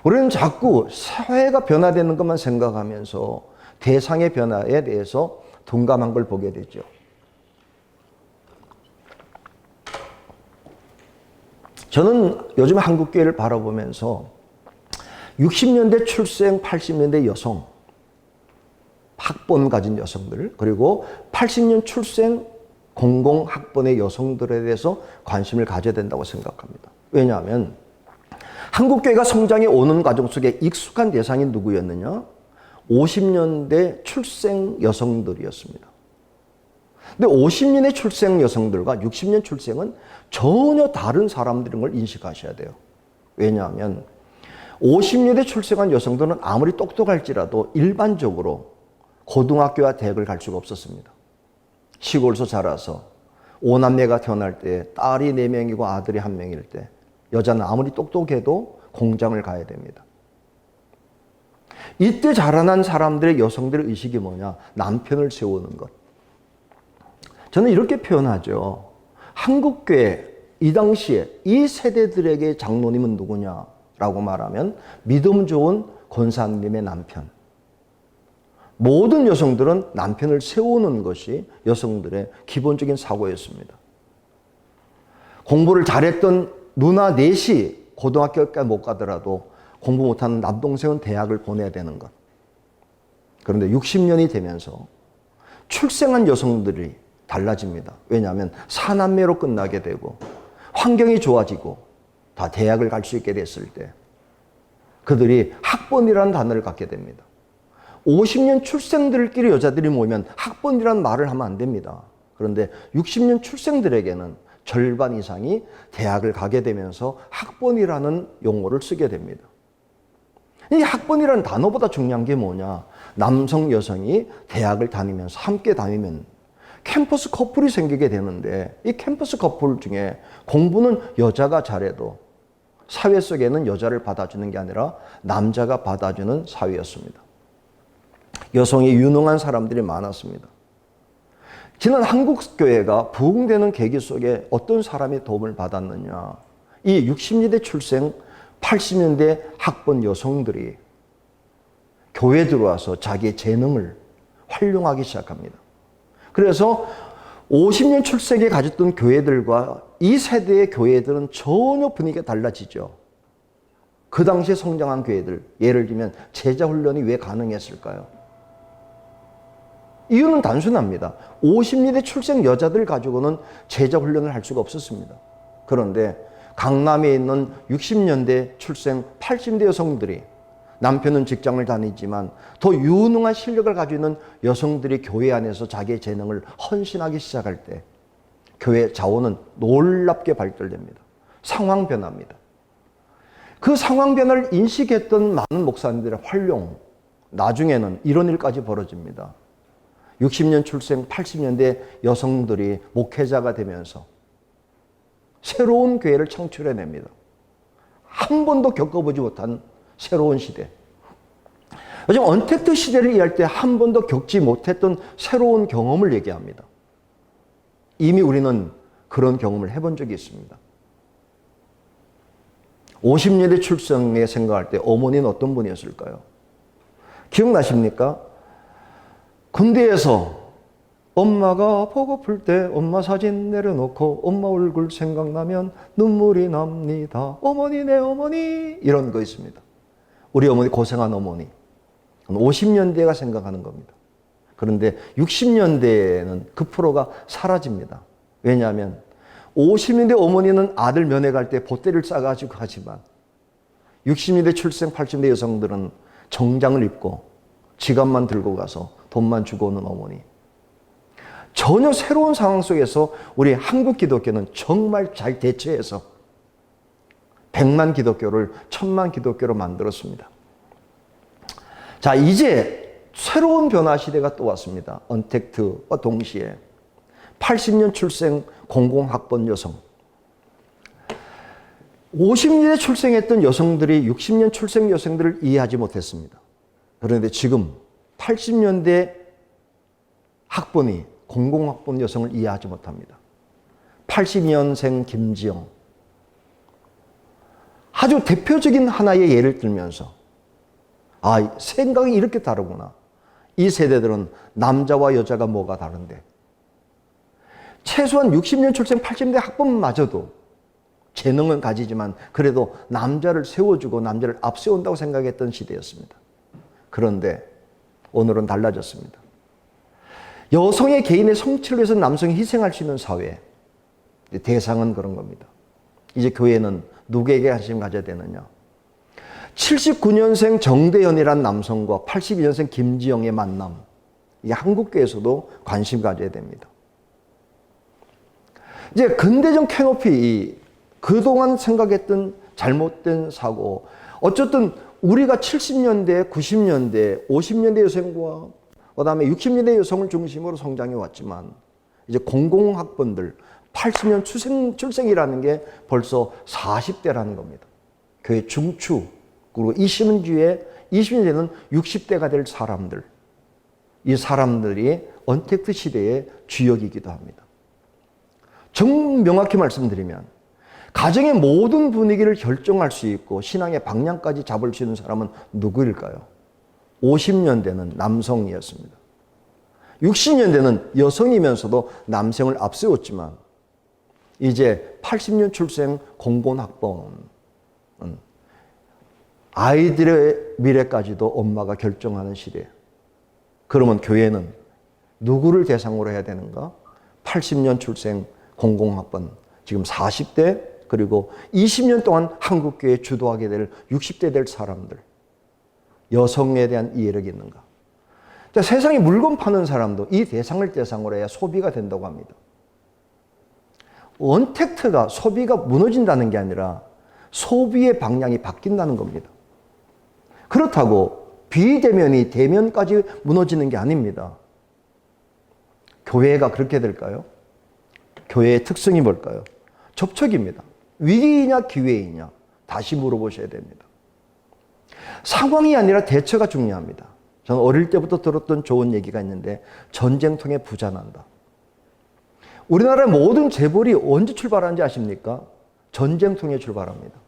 우리는 자꾸 사회가 변화되는 것만 생각하면서 대상의 변화에 대해서 둔감한 걸 보게 되죠. 저는 요즘 한국교회를 바라보면서 60년대 출생, 80년대 여성, 학번 가진 여성들, 그리고 80년 출생, 공공학번의 여성들에 대해서 관심을 가져야 된다고 생각합니다. 왜냐하면 한국교회가 성장해 오는 과정 속에 익숙한 대상이 누구였느냐? 50년대 출생 여성들이었습니다. 근데 50년의 출생 여성들과 60년 출생은 전혀 다른 사람들인 걸 인식하셔야 돼요. 왜냐하면 50년대 출생한 여성들은 아무리 똑똑할지라도 일반적으로 고등학교와 대학을 갈 수가 없었습니다. 시골에서 자라서 5남매가 태어날 때 딸이 4명이고 아들이 1명일 때 여자는 아무리 똑똑해도 공장을 가야 됩니다. 이때 자라난 사람들의 여성들의 의식이 뭐냐? 남편을 세우는 것. 저는 이렇게 표현하죠. 한국교회 이 당시에 이 세대들에게 장로님은 누구냐라고 말하면 믿음 좋은 권사님의 남편. 모든 여성들은 남편을 세우는 것이 여성들의 기본적인 사고였습니다. 공부를 잘했던 누나 넷이 고등학교까지 못 가더라도 공부 못하는 남동생은 대학을 보내야 되는 것. 그런데 60년이 되면서 출생한 여성들이 달라집니다. 왜냐하면 사남매로 끝나게 되고 환경이 좋아지고 다 대학을 갈 수 있게 됐을 때 그들이 학번이라는 단어를 갖게 됩니다. 50년 출생들끼리 여자들이 모이면 학번이라는 말을 하면 안 됩니다. 그런데 60년 출생들에게는 절반 이상이 대학을 가게 되면서 학번이라는 용어를 쓰게 됩니다. 이 학번이라는 단어보다 중요한 게 뭐냐? 남성, 여성이 대학을 다니면서 함께 다니면 캠퍼스 커플이 생기게 되는데 이 캠퍼스 커플 중에 공부는 여자가 잘해도 사회 속에는 여자를 받아주는 게 아니라 남자가 받아주는 사회였습니다. 여성이 유능한 사람들이 많았습니다. 지난 한국교회가 부흥되는 계기 속에 어떤 사람의 도움을 받았느냐. 이 60년대 출생, 80년대 학번 여성들이 교회에 들어와서 자기의 재능을 활용하기 시작합니다. 그래서 50년 출생에 가졌던 교회들과 이 세대의 교회들은 전혀 분위기가 달라지죠. 그 당시에 성장한 교회들, 예를 들면 제자훈련이 왜 가능했을까요? 이유는 단순합니다. 50년대 출생 여자들 가지고는 제자훈련을 할 수가 없었습니다. 그런데 강남에 있는 60년대 출생 80대 여성들이 남편은 직장을 다니지만 더 유능한 실력을 가지고 있는 여성들이 교회 안에서 자기의 재능을 헌신하기 시작할 때 교회 자원은 놀랍게 발달됩니다. 상황 변화입니다. 그 상황 변화를 인식했던 많은 목사님들의 활용, 나중에는 이런 일까지 벌어집니다. 60년 출생 80년대 여성들이 목회자가 되면서 새로운 교회를 창출해냅니다. 한 번도 겪어보지 못한 새로운 시대. 요즘 언택트 시대를 이해할 때 한 번도 겪지 못했던 새로운 경험을 얘기합니다. 이미 우리는 그런 경험을 해본 적이 있습니다. 50년대 출생에 생각할 때 어머니는 어떤 분이었을까요? 기억나십니까? 군대에서 엄마가 보고플 때 엄마 사진 내려놓고 엄마 얼굴 생각나면 눈물이 납니다. 어머니 내 어머니 이런 거 있습니다. 우리 어머니 고생한 어머니. 50년대가 생각하는 겁니다. 그런데 60년대에는 그 프로가 사라집니다. 왜냐하면 50년대 어머니는 아들 면회 갈 때 보따리를 싸가지고 하지만 60년대 출생 80년대 여성들은 정장을 입고 지갑만 들고 가서 돈만 주고 오는 어머니. 전혀 새로운 상황 속에서 우리 한국 기독교는 정말 잘 대처해서 100만 기독교를 1000만 기독교로 만들었습니다. 자, 이제 새로운 변화 시대가 또 왔습니다. 언택트와 동시에 80년 출생 공공학번 여성. 50년에 출생했던 여성들이 60년 출생 여성들을 이해하지 못했습니다. 그런데 지금 80년대 학번이 공공학번 여성을 이해하지 못합니다. 82년생 김지영. 아주 대표적인 하나의 예를 들면서 생각이 이렇게 다르구나. 이 세대들은 남자와 여자가 뭐가 다른데 최소한 60년 출생 80년대 학번마저도 재능은 가지지만 그래도 남자를 세워주고 남자를 앞세운다고 생각했던 시대였습니다. 그런데 오늘은 달라졌습니다. 여성의 개인의 성취를 위해서 남성이 희생할 수 있는 사회. 대상은 그런 겁니다. 이제 교회는 누구에게 관심 가져야 되느냐. 79년생 정대현이란 남성과 82년생 김지영의 만남. 이게 한국교회에서도 관심 가져야 됩니다. 이제 근대적 캐노피, 그동안 생각했던 잘못된 사고, 어쨌든 우리가 70년대, 90년대, 50년대 여성과 그다음에 60년대 여성을 중심으로 성장해 왔지만 이제 공공학번들 80년 출생이라는 게 벌써 40대라는 겁니다. 교회 중추, 그리고 20년에는 60대가 될 사람들. 이 사람들이 언택트 시대의 주역이기도 합니다. 명확히 말씀드리면 가정의 모든 분위기를 결정할 수 있고 신앙의 방향까지 잡을 수 있는 사람은 누구일까요? 50년대는 남성이었습니다. 60년대는 여성이면서도 남성을 앞세웠지만 이제 80년 출생 공공학번은 아이들의 미래까지도 엄마가 결정하는 시대. 그러면 교회는 누구를 대상으로 해야 되는가? 80년 출생 공공학번, 지금 40대 그리고 20년 동안 한국교회 주도하게 될 60대 될 사람들. 여성에 대한 이해력이 있는가? 세상에 물건 파는 사람도 이 대상을 대상으로 해야 소비가 된다고 합니다. 언택트가 소비가 무너진다는 게 아니라 소비의 방향이 바뀐다는 겁니다. 그렇다고 비대면이 대면까지 무너지는 게 아닙니다. 교회가 그렇게 될까요? 교회의 특성이 뭘까요? 접촉입니다. 위기이냐 기회이냐 다시 물어보셔야 됩니다. 상황이 아니라 대처가 중요합니다. 저는 어릴 때부터 들었던 좋은 얘기가 있는데 전쟁통에 부자 난다. 우리나라의 모든 재벌이 언제 출발하는지 아십니까? 전쟁통에 출발합니다.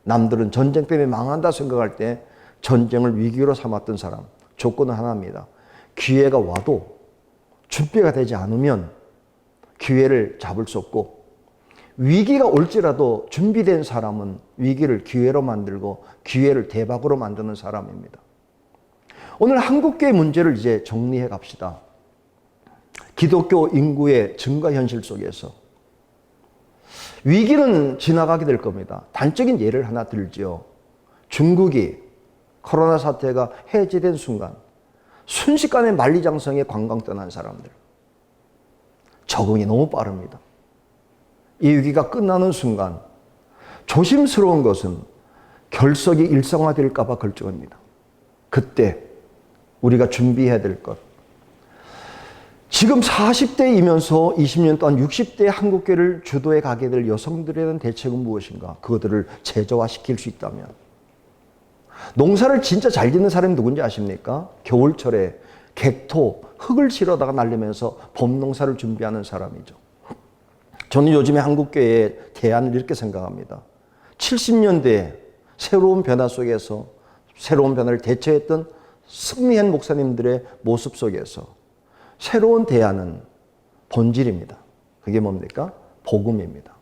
남들은 전쟁 때문에 망한다 생각할 때 전쟁을 위기로 삼았던 사람, 조건은 하나입니다. 기회가 와도 준비가 되지 않으면 기회를 잡을 수 없고, 위기가 올지라도 준비된 사람은 위기를 기회로 만들고 기회를 대박으로 만드는 사람입니다. 오늘 한국교회 문제를 이제 정리해 갑시다. 기독교 인구의 증가 현실 속에서 위기는 지나가게 될 겁니다. 단적인 예를 하나 들죠. 중국이 코로나 사태가 해제된 순간 순식간에 만리장성에 관광 떠난 사람들. 적응이 너무 빠릅니다. 이 위기가 끝나는 순간 조심스러운 것은 결석이 일상화될까 봐 걱정입니다. 그때 우리가 준비해야 될 것. 지금 40대이면서 20년 동안 60대 한국교회를 주도해 가게 될 여성들에 대한 대책은 무엇인가? 그것들을 제도화시킬 수 있다면. 농사를 진짜 잘 짓는 사람이 누군지 아십니까? 겨울철에 객토, 흙을 실어다가 날리면서 봄농사를 준비하는 사람이죠. 저는 요즘에 한국교회의 대안을 이렇게 생각합니다. 70년대 새로운 변화 속에서 새로운 변화를 대처했던 승리한 목사님들의 모습 속에서 새로운 대안은 본질입니다. 그게 뭡니까? 복음입니다.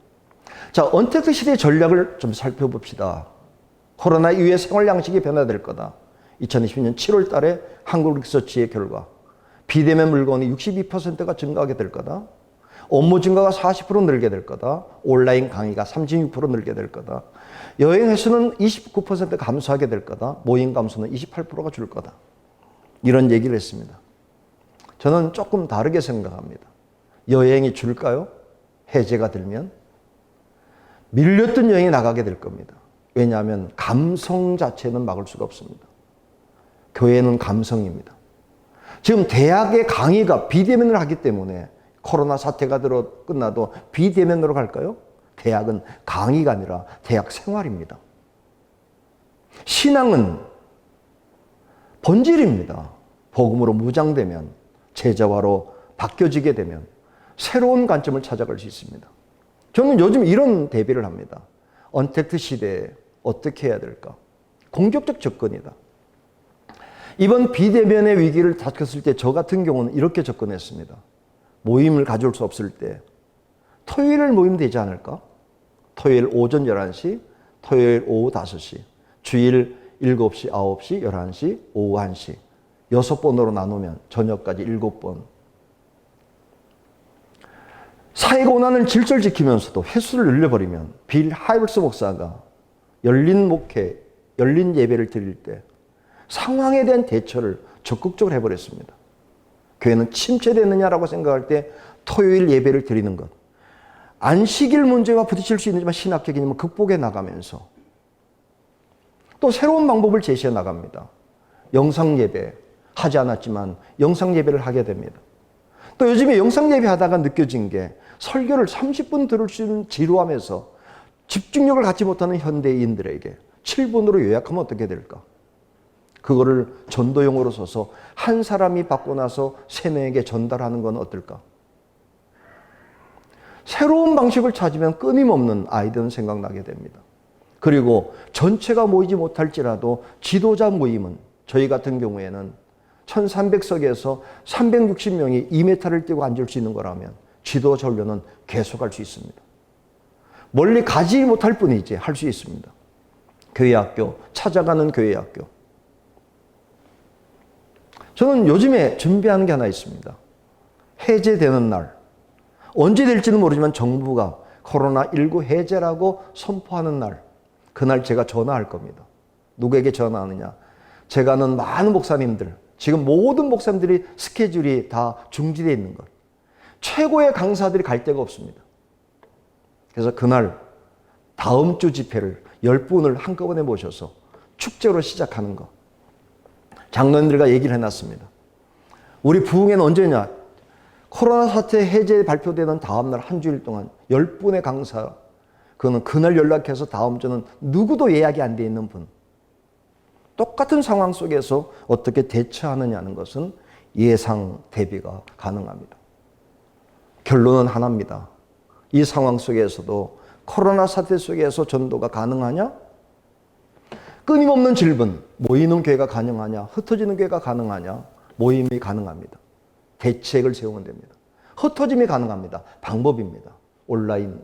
자, 언택트 시대의 전략을 좀 살펴봅시다. 코로나 이후에 생활 양식이 변화될 거다. 2020년 7월 달에 한국 리서치의 결과 비대면 물건이 62%가 증가하게 될 거다. 업무 증가가 40% 늘게 될 거다. 온라인 강의가 36% 늘게 될 거다. 여행 횟수는 29% 감소하게 될 거다. 모임 감소는 28%가 줄 거다. 이런 얘기를 했습니다. 저는 조금 다르게 생각합니다. 여행이 줄까요? 해제가 되면? 밀렸던 여행이 나가게 될 겁니다. 왜냐하면 감성 자체는 막을 수가 없습니다. 교회는 감성입니다. 지금 대학의 강의가 비대면을 하기 때문에 코로나 사태가 끝나도 비대면으로 갈까요? 대학은 강의가 아니라 대학 생활입니다. 신앙은 본질입니다. 복음으로 무장되면, 제자화로 바뀌어지게 되면 새로운 관점을 찾아갈 수 있습니다. 저는 요즘 이런 대비를 합니다. 언택트 시대에 어떻게 해야 될까? 공격적 접근이다. 이번 비대면의 위기를 닥쳤을 때 저 같은 경우는 이렇게 접근했습니다. 모임을 가져올 수 없을 때 토요일 모임 되지 않을까? 토요일 오전 11시, 토요일 오후 5시, 주일 7시, 9시, 11시, 오후 1시 6번으로 나누면 저녁까지 7번. 사회고난을 질서를 지키면서도 횟수를 늘려버리면 빌 하이블스 목사가 열린 목회, 열린 예배를 드릴 때 상황에 대한 대처를 적극적으로 해버렸습니다. 교회는 침체되느냐라고 생각할 때 토요일 예배를 드리는 것. 안식일 문제와 부딪힐 수 있지만 신학적 개념을 극복해 나가면서 또 새로운 방법을 제시해 나갑니다. 영상 예배 하지 않았지만 영상 예배를 하게 됩니다. 또 요즘에 영상 예배 하다가 느껴진 게 설교를 30분 들을 수 있는 지루함에서 집중력을 갖지 못하는 현대인들에게 7분으로 요약하면 어떻게 될까? 그거를 전도용어로 써서 한 사람이 받고 나서 3명에게 전달하는 건 어떨까? 새로운 방식을 찾으면 끊임없는 아이디어는 생각나게 됩니다. 그리고 전체가 모이지 못할지라도 지도자 모임은 저희 같은 경우에는 1300석에서 360명이 2m를 뛰고 앉을 수 있는 거라면 지도자 훈련은 계속할 수 있습니다. 멀리 가지 못할 뿐이지 할 수 있습니다. 교회학교, 찾아가는 교회학교. 저는 요즘에 준비하는 게 하나 있습니다. 해제되는 날. 언제 될지는 모르지만 정부가 코로나19 해제라고 선포하는 날. 그날 제가 전화할 겁니다. 누구에게 전화하느냐? 제가 아는 많은 목사님들, 지금 모든 목사님들이 스케줄이 다 중지되어 있는 것. 최고의 강사들이 갈 데가 없습니다. 그래서 그날 다음 주 집회를 10분을 한꺼번에 모셔서 축제로 시작하는 것. 장로님들과 얘기를 해놨습니다. 우리 부흥회는 언제냐? 코로나 사태 해제 발표되는 다음 날 한 주일 동안 10분의 강사, 그거는 그날 연락해서 다음 주는 누구도 예약이 안 돼 있는 분. 똑같은 상황 속에서 어떻게 대처하느냐는 것은 예상 대비가 가능합니다. 결론은 하나입니다. 이 상황 속에서도 코로나 사태 속에서 전도가 가능하냐? 끊임없는 질문, 모이는 교회가 가능하냐? 흩어지는 교회가 가능하냐? 모임이 가능합니다. 대책을 세우면 됩니다. 흩어짐이 가능합니다. 방법입니다. 온라인.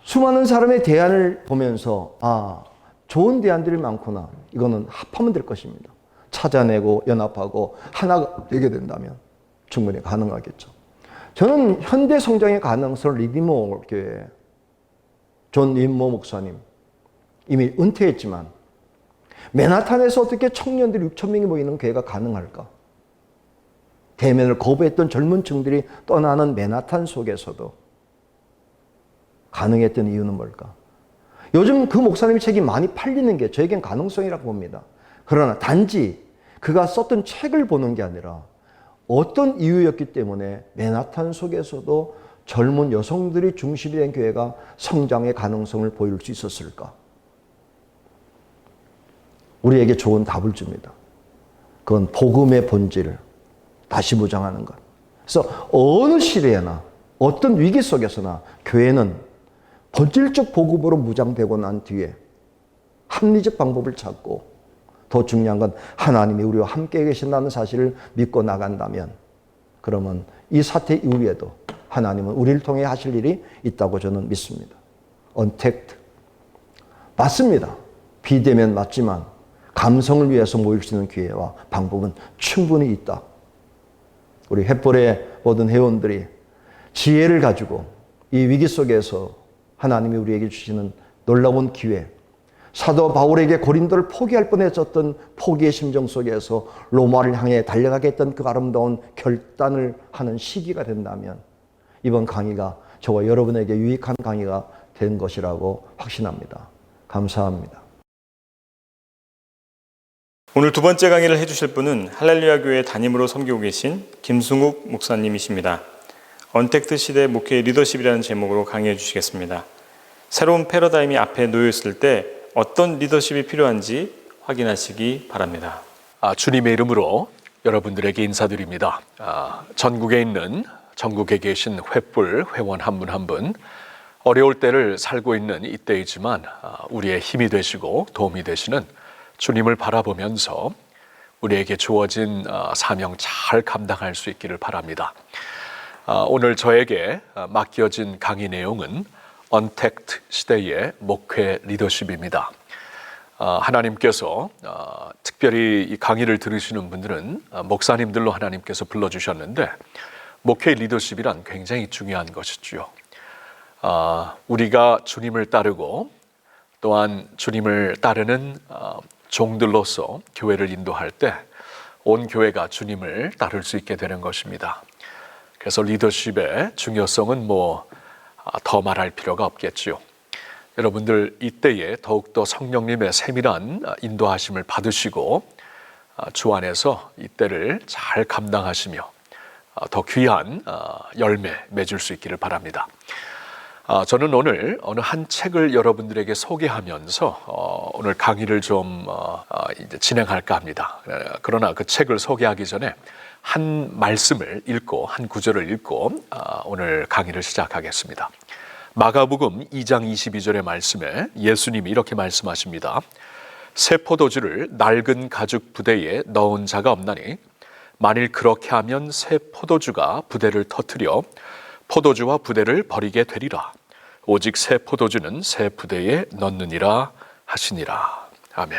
수많은 사람의 대안을 보면서 좋은 대안들이 많구나. 이거는 합하면 될 것입니다. 찾아내고 연합하고 하나가 되게 된다면 충분히 가능하겠죠. 저는 현대 성장의 가능성을 리디머 교회 존 윈모 목사님 이미 은퇴했지만 맨하탄에서 어떻게 청년들이 6천 명이 모이는 교회가 가능할까? 대면을 거부했던 젊은 층들이 떠나는 맨하탄 속에서도 가능했던 이유는 뭘까? 요즘 그 목사님의 책이 많이 팔리는 게 저에겐 가능성이라고 봅니다. 그러나 단지 그가 썼던 책을 보는 게 아니라 어떤 이유였기 때문에 맨하탄 속에서도 젊은 여성들이 중심이 된 교회가 성장의 가능성을 보일 수 있었을까? 우리에게 좋은 답을 줍니다. 그건 복음의 본질을 다시 무장하는 것. 그래서 어느 시대에나 어떤 위기 속에서나 교회는 본질적 복음으로 무장되고 난 뒤에 합리적 방법을 찾고 더 중요한 건 하나님이 우리와 함께 계신다는 사실을 믿고 나간다면 그러면 이 사태 이후에도 하나님은 우리를 통해 하실 일이 있다고 저는 믿습니다. 언택트. 맞습니다. 비대면 맞지만 감성을 위해서 모일 수 있는 기회와 방법은 충분히 있다. 우리 횃불의 모든 회원들이 지혜를 가지고 이 위기 속에서 하나님이 우리에게 주시는 놀라운 기회, 사도 바울에게 고린도를 포기할 뻔했었던 포기의 심정 속에서 로마를 향해 달려가게 했던 그 아름다운 결단을 하는 시기가 된다면 이번 강의가 저와 여러분에게 유익한 강의가 된 것이라고 확신합니다. 감사합니다. 오늘 두 번째 강의를 해주실 분은 할렐루야 교회 담임으로 섬기고 계신 김승욱 목사님이십니다. 언택트 시대 목회 리더십이라는 제목으로 강의해 주시겠습니다. 새로운 패러다임이 앞에 놓여 있을 때 어떤 리더십이 필요한지 확인하시기 바랍니다. 주님의 이름으로 여러분들에게 인사드립니다. 전국에 계신 횃불 회원 한 분 한 분, 어려울 때를 살고 있는 이때이지만 우리의 힘이 되시고 도움이 되시는 주님을 바라보면서 우리에게 주어진 사명 잘 감당할 수 있기를 바랍니다. 오늘 저에게 맡겨진 강의 내용은 언택트 시대의 목회 리더십입니다. 하나님께서 특별히 이 강의를 들으시는 분들은 목사님들로 하나님께서 불러주셨는데, 목회 리더십이란 굉장히 중요한 것이죠. 우리가 주님을 따르고 또한 주님을 따르는 종들로서 교회를 인도할 때 온 교회가 주님을 따를 수 있게 되는 것입니다. 그래서 리더십의 중요성은 더 말할 필요가 없겠지요. 여러분들 이때에 더욱더 성령님의 세밀한 인도하심을 받으시고 주 안에서 이때를 잘 감당하시며 더 귀한 열매 맺을 수 있기를 바랍니다. 저는 오늘 어느 한 책을 여러분들에게 소개하면서 오늘 강의를 좀 이제 진행할까 합니다. 그러나 그 책을 소개하기 전에 한 말씀을 읽고 한 구절을 읽고 오늘 강의를 시작하겠습니다. 마가복음 2장 22절의 말씀에 예수님이 이렇게 말씀하십니다. 새 포도주를 낡은 가죽 부대에 넣은 자가 없나니 만일 그렇게 하면 새 포도주가 부대를 터뜨려 포도주와 부대를 버리게 되리라. 오직 새 포도주는 새 부대에 넣느니라 하시니라. 아멘.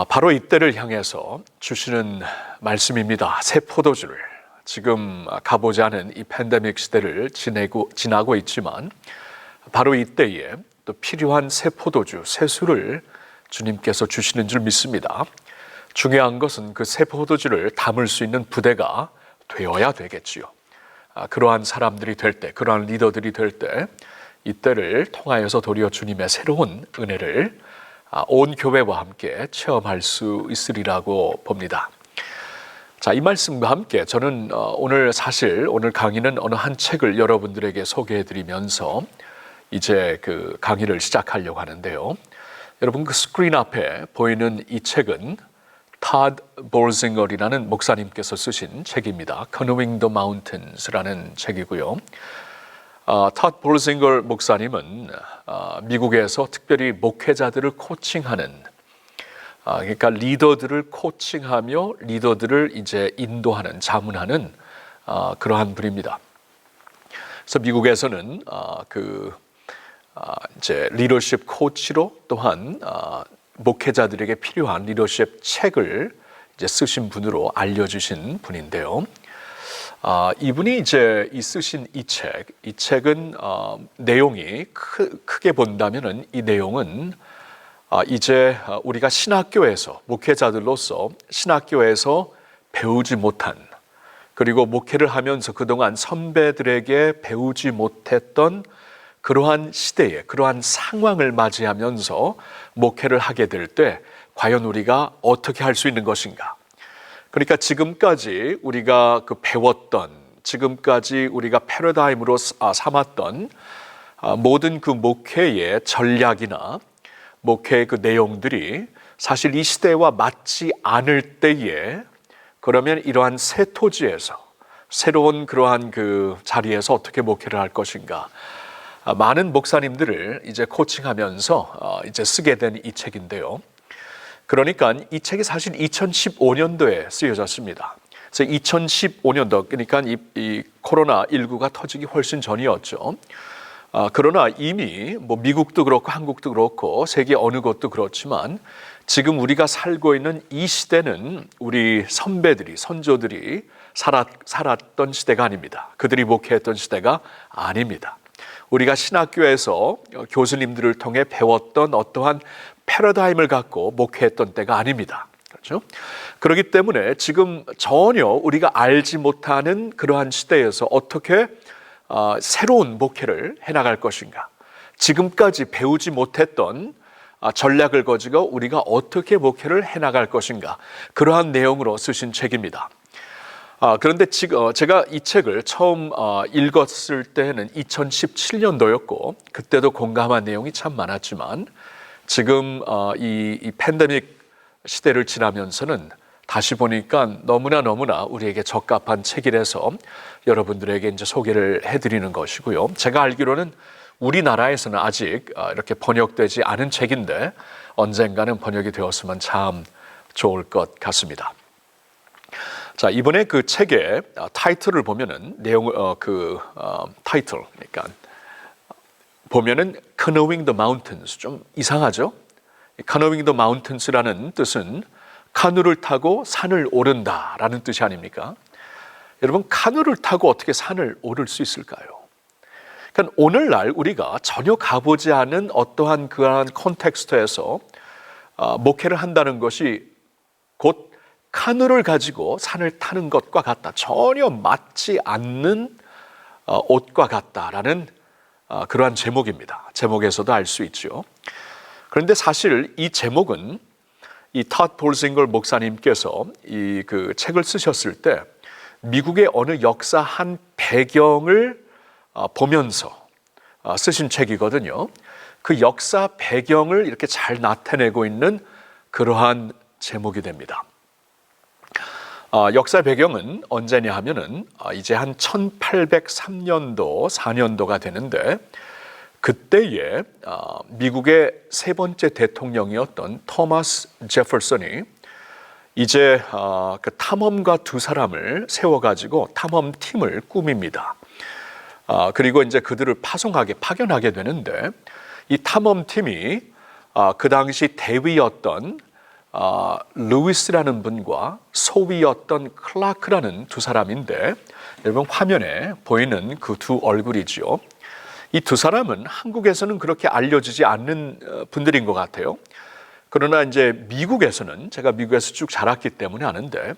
바로 이때를 향해서 주시는 말씀입니다. 새 포도주를, 지금 가보지 않은 이 팬데믹 시대를 지나고 있지만 바로 이때에 또 필요한 새 포도주, 새 술을 주님께서 주시는 줄 믿습니다. 중요한 것은 그 새 포도주를 담을 수 있는 부대가 되어야 되겠지요. 그러한 사람들이 될 때, 그러한 리더들이 될 때 이때를 통하여서 도리어 주님의 새로운 은혜를 온 교회와 함께 체험할 수 있으리라고 봅니다. 자, 이 말씀과 함께 저는 오늘 강의는 어느 한 책을 여러분들에게 소개해드리면서 이제 그 강의를 시작하려고 하는데요. 여러분, 그 스크린 앞에 보이는 이 책은 타드 볼징걸이라는 목사님께서 쓰신 책입니다. Canoeing the Mountains라는 책이고요. 타드 볼징걸 목사님은 미국에서 특별히 목회자들을 코칭하는, 그러니까 리더들을 코칭하며 리더들을 이제 인도하는, 자문하는 그러한 분입니다. 그래서 미국에서는 이제 리더십 코치로 또한 목회자들에게 필요한 리더십 책을 이제 쓰신 분으로 알려주신 분인데요. 이분이 이제 쓰신 이 책은 내용이 크게 본다면은 이 내용은 이제 우리가 신학교에서 목회자들로서 신학교에서 배우지 못한, 그리고 목회를 하면서 그동안 선배들에게 배우지 못했던 그러한 시대에, 그러한 상황을 맞이하면서 목회를 하게 될 때 과연 우리가 어떻게 할 수 있는 것인가. 그러니까 지금까지 우리가 배웠던, 지금까지 우리가 패러다임으로 삼았던 모든 그 목회의 전략이나 목회의 그 내용들이 사실 이 시대와 맞지 않을 때에, 그러면 이러한 새 토지에서, 새로운 그러한 그 자리에서 어떻게 목회를 할 것인가. 많은 목사님들을 이제 코칭하면서 이제 쓰게 된 이 책인데요. 그러니까 이 책이 사실 2015년도에 쓰여졌습니다. 그래서 2015년도, 그러니까 이 코로나19가 터지기 훨씬 전이었죠. 그러나 이미 미국도 그렇고 한국도 그렇고 세계 어느 곳도 그렇지만 지금 우리가 살고 있는 이 시대는 우리 선배들이, 선조들이 살았던 시대가 아닙니다. 그들이 목회했던 시대가 아닙니다. 우리가 신학교에서 교수님들을 통해 배웠던 어떠한 패러다임을 갖고 목회했던 때가 아닙니다. 그렇죠? 그렇기 때문에 지금 전혀 우리가 알지 못하는 그러한 시대에서 어떻게 새로운 목회를 해나갈 것인가, 지금까지 배우지 못했던 전략을 가지고 우리가 어떻게 목회를 해나갈 것인가, 그러한 내용으로 쓰신 책입니다. 그런데 지금 제가 이 책을 처음 읽었을 때는 2017년도였고 그때도 공감한 내용이 참 많았지만 지금 이 팬데믹 시대를 지나면서는 다시 보니까 너무나 우리에게 적합한 책이라서 여러분들에게 이제 소개를 해드리는 것이고요. 제가 알기로는 우리나라에서는 아직 이렇게 번역되지 않은 책인데 언젠가는 번역이 되었으면 참 좋을 것 같습니다. 자, 이번에 그 책의 타이틀을 보면은 타이틀, 그러니까 보면은 Canoeing the Mountains, 좀 이상하죠? Canoeing the Mountains라는 뜻은 카누를 타고 산을 오른다라는 뜻이 아닙니까? 여러분, 카누를 타고 어떻게 산을 오를 수 있을까요? 그러니까 오늘날 우리가 전혀 가보지 않은 어떠한 그러한 콘텍스트에서 목회를 한다는 것이 곧 카누를 가지고 산을 타는 것과 같다. 전혀 맞지 않는 옷과 같다라는 그러한 제목입니다. 제목에서도 알 수 있죠. 그런데 사실 이 제목은 이 토드 볼싱걸 목사님께서 이 그 책을 쓰셨을 때 미국의 어느 역사 한 배경을 보면서 쓰신 책이거든요. 그 역사 배경을 이렇게 잘 나타내고 있는 그러한 제목이 됩니다. 역사 배경은 언제냐 하면은 이제 한 1803년도 4년도가 되는데 그때에 미국의 세 번째 대통령이었던 토마스 제퍼슨이 이제 그 탐험가 두 사람을 세워가지고 탐험팀을 꾸밉니다. 그리고 이제 그들을 파견하게 되는데 이 탐험팀이 그 당시 대위였던 루이스라는 분과 소위였던 클라크라는 두 사람인데 여러분 화면에 보이는 그 두 얼굴이죠. 이 두 사람은 한국에서는 그렇게 알려지지 않는 분들인 것 같아요. 그러나 이제 미국에서는 제가 미국에서 쭉 자랐기 때문에 아는데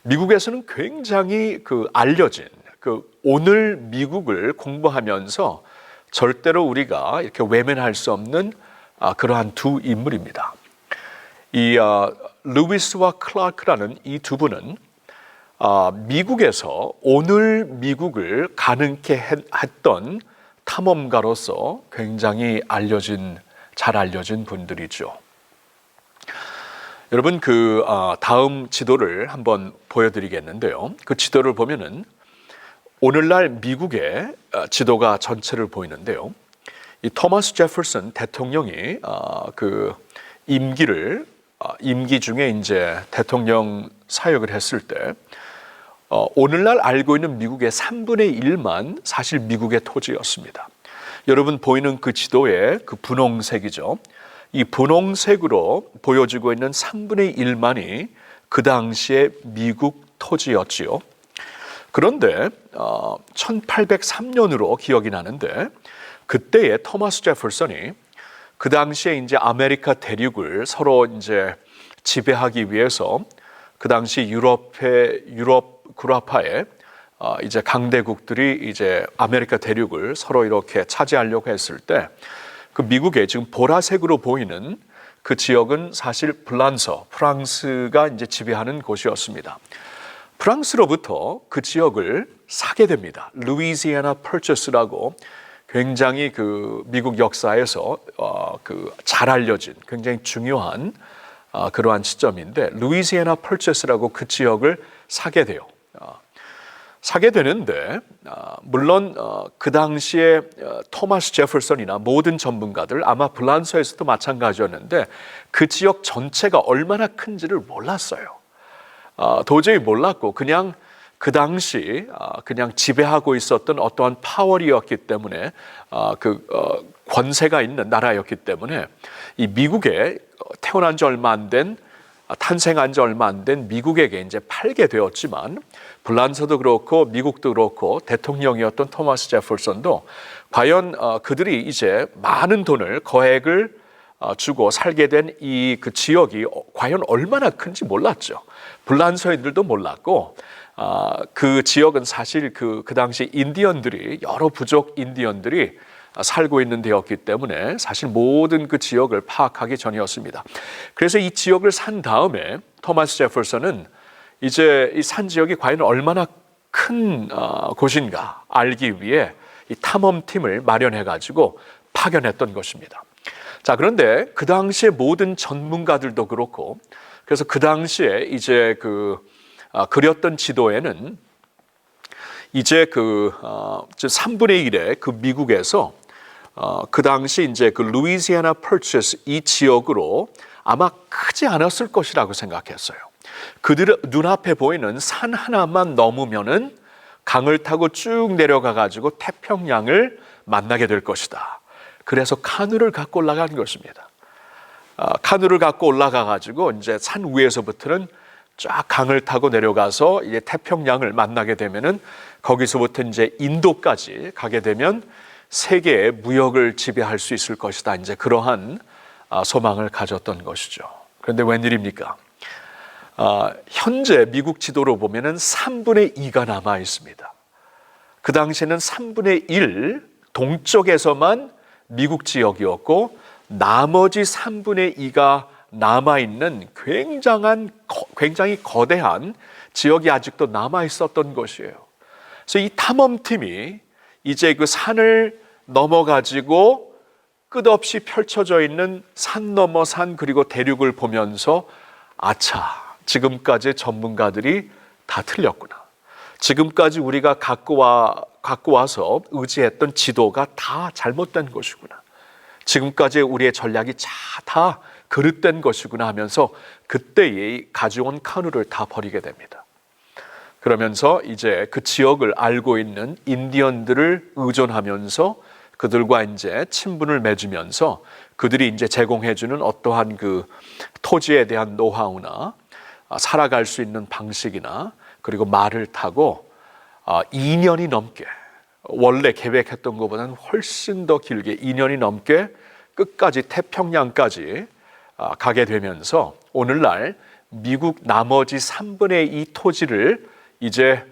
미국에서는 굉장히 그 알려진 그 오늘 미국을 공부하면서 절대로 우리가 이렇게 외면할 수 없는 그러한 두 인물입니다. 이 루이스와 클라크라는 이 두 분은 미국에서 오늘 미국을 가능케 했던 탐험가로서 굉장히 잘 알려진 분들이죠. 여러분 그 다음 지도를 한번 보여드리겠는데요. 그 지도를 보면은 오늘날 미국의 지도가 전체를 보이는데요. 이 토마스 제퍼슨 대통령이 그 임기 중에 이제 대통령 사역을 했을 때 오늘날 알고 있는 미국의 3분의 1만 사실 미국의 토지였습니다. 여러분 보이는 그 지도의 그 분홍색이죠. 이 분홍색으로 보여지고 있는 3분의 1만이 그 당시에 미국 토지였지요. 그런데 1803년으로 기억이 나는데 그때에 토마스 제퍼슨이 그 당시에 이제 아메리카 대륙을 서로 이제 지배하기 위해서 그 당시 유럽 구라파의 이제 강대국들이 이제 아메리카 대륙을 서로 이렇게 차지하려고 했을 때 그 미국의 지금 보라색으로 보이는 그 지역은 사실 프랑스가 이제 지배하는 곳이었습니다. 프랑스로부터 그 지역을 사게 됩니다. 루이지애나 퍼처스라고 굉장히 그 미국 역사에서 그 잘 알려진 굉장히 중요한 그러한 시점인데 루이지애나 퍼처스라고 그 지역을 사게 돼요. 사게 되는데 물론 그 당시에 토마스 제퍼슨이나 모든 전문가들 아마 불란서에서도 마찬가지였는데 그 지역 전체가 얼마나 큰지를 몰랐어요. 도저히 몰랐고 그냥 그 당시 그냥 지배하고 있었던 어떠한 파월이었기 때문에 그 권세가 있는 나라였기 때문에 이 미국에 태어난 지 얼마 안 된 탄생한 지 얼마 안 된 미국에게 이제 팔게 되었지만 불란서도 그렇고 미국도 그렇고 대통령이었던 토마스 제퍼슨도 과연 그들이 이제 많은 돈을 거액을 주고 살게 된 이 그 지역이 과연 얼마나 큰지 몰랐죠. 불란서인들도 몰랐고 그 지역은 사실 그 당시 인디언들이 여러 부족 인디언들이 살고 있는 데였기 때문에 사실 모든 그 지역을 파악하기 전이었습니다. 그래서 이 지역을 산 다음에 토마스 제퍼슨은 이제 이 산 지역이 과연 얼마나 큰 곳인가 알기 위해 이 탐험팀을 마련해 가지고 파견했던 것입니다. 자, 그런데 그 당시에 모든 전문가들도 그렇고, 그래서 그 당시에 이제 그렸던 지도에는 이제 3분의 1의 그 미국에서 그 당시 이제 그 루이지애나 퍼치스 이 지역으로 아마 크지 않았을 것이라고 생각했어요. 그들 눈앞에 보이는 산 하나만 넘으면은 강을 타고 쭉 내려가 가지고 태평양을 만나게 될 것이다. 그래서 카누를 갖고 올라간 것입니다. 카누를 갖고 올라가 가지고 이제 산 위에서부터는 쫙 강을 타고 내려가서 이제 태평양을 만나게 되면은 거기서부터 이제 인도까지 가게 되면 세계의 무역을 지배할 수 있을 것이다. 이제 그러한 소망을 가졌던 것이죠. 그런데 웬일입니까? 현재 미국 지도로 보면은 3분의 2가 남아 있습니다. 그 당시에는 3분의 1 동쪽에서만 미국 지역이었고 나머지 3분의 2가 남아있는 굉장히 거대한 지역이 아직도 남아 있었던 것이에요. 그래서 이 탐험팀이 이제 그 산을 넘어가지고 끝없이 펼쳐져 있는 산 넘어 산 그리고 대륙을 보면서 아차, 지금까지 전문가들이 다 틀렸구나. 지금까지 우리가 갖고 와서 의지했던 지도가 다 잘못된 것이구나. 지금까지 우리의 전략이 다 그릇된 것이구나 하면서 그때에 가져온 카누를 다 버리게 됩니다. 그러면서 이제 그 지역을 알고 있는 인디언들을 의존하면서 그들과 이제 친분을 맺으면서 그들이 이제 제공해주는 어떠한 그 토지에 대한 노하우나 살아갈 수 있는 방식이나 그리고 말을 타고 2년이 넘게 원래 계획했던 것보다는 훨씬 더 길게 2년이 넘게 끝까지 태평양까지 가게 되면서 오늘날 미국 나머지 3분의 2 토지를 이제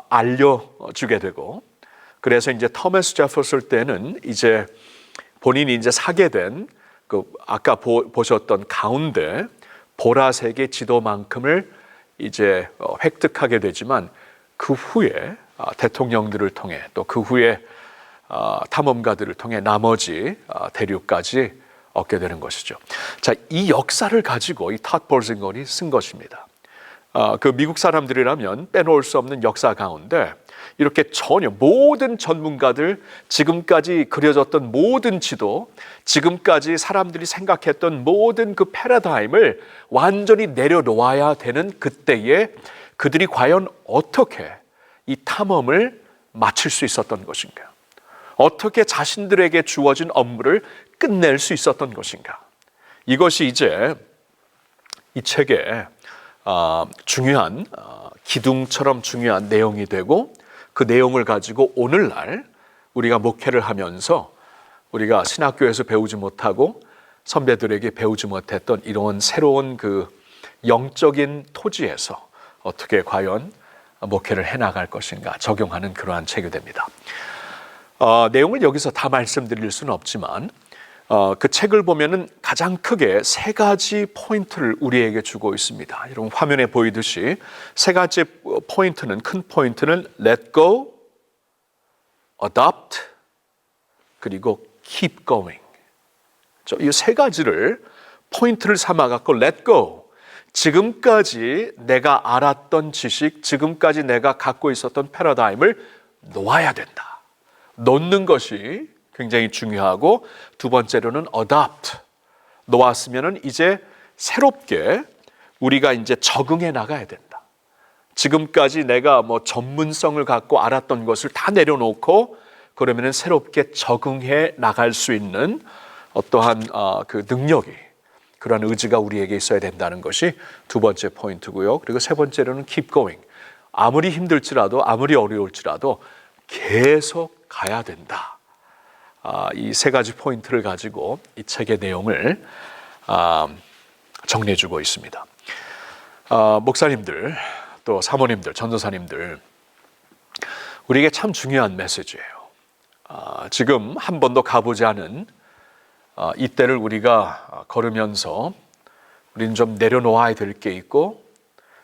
알려주게 되고, 그래서 이제 토마스 제퍼슨 때는 이제 본인이 이제 사게 된 그 아까 보셨던 가운데 보라색의 지도만큼을 이제 획득하게 되지만 그 후에 대통령들을 통해 또 그 후에 탐험가들을 통해 나머지 대륙까지 얻게 되는 것이죠. 자, 이 역사를 가지고 이 톳 볼싱건이 쓴 것입니다. 그 미국 사람들이라면 빼놓을 수 없는 역사 가운데 이렇게 전혀 모든 전문가들, 지금까지 그려졌던 모든 지도, 지금까지 사람들이 생각했던 모든 그 패러다임을 완전히 내려놓아야 되는 그때에 그들이 과연 어떻게 이 탐험을 마칠 수 있었던 것인가? 어떻게 자신들에게 주어진 업무를 끝낼 수 있었던 것인가? 이것이 이제 이 책의 중요한 기둥처럼 중요한 내용이 되고, 그 내용을 가지고 오늘날 우리가 목회를 하면서 우리가 신학교에서 배우지 못하고 선배들에게 배우지 못했던 이런 새로운 그 영적인 토지에서 어떻게 과연 목회를 해나갈 것인가 적용하는 그러한 책이 됩니다. 내용을 여기서 다 말씀드릴 수는 없지만 그 책을 보면은 가장 크게 세 가지 포인트를 우리에게 주고 있습니다. 여러분 화면에 보이듯이 세 가지 포인트는, 큰 포인트는 let go, adopt, 그리고 keep going. 이 세 가지를 포인트를 삼아 갖고 let go, 지금까지 내가 알았던 지식, 지금까지 내가 갖고 있었던 패러다임을 놓아야 된다. 놓는 것이 굉장히 중요하고, 두 번째로는 adopt, 놓았으면은 이제 새롭게 우리가 이제 적응해 나가야 된다. 지금까지 내가 뭐 전문성을 갖고 알았던 것을 다 내려놓고 그러면은 새롭게 적응해 나갈 수 있는 어떠한 그 능력이, 그러한 의지가 우리에게 있어야 된다는 것이 두 번째 포인트고요. 그리고 세 번째로는 keep going, 아무리 힘들지라도 아무리 어려울지라도 계속 가야 된다. 이 세 가지 포인트를 가지고 이 책의 내용을 정리해주고 있습니다. 목사님들, 또 사모님들, 전도사님들, 우리에게 참 중요한 메시지예요. 지금 한 번도 가보지 않은 이때를 우리가 걸으면서 우리는 좀 내려놓아야 될 게 있고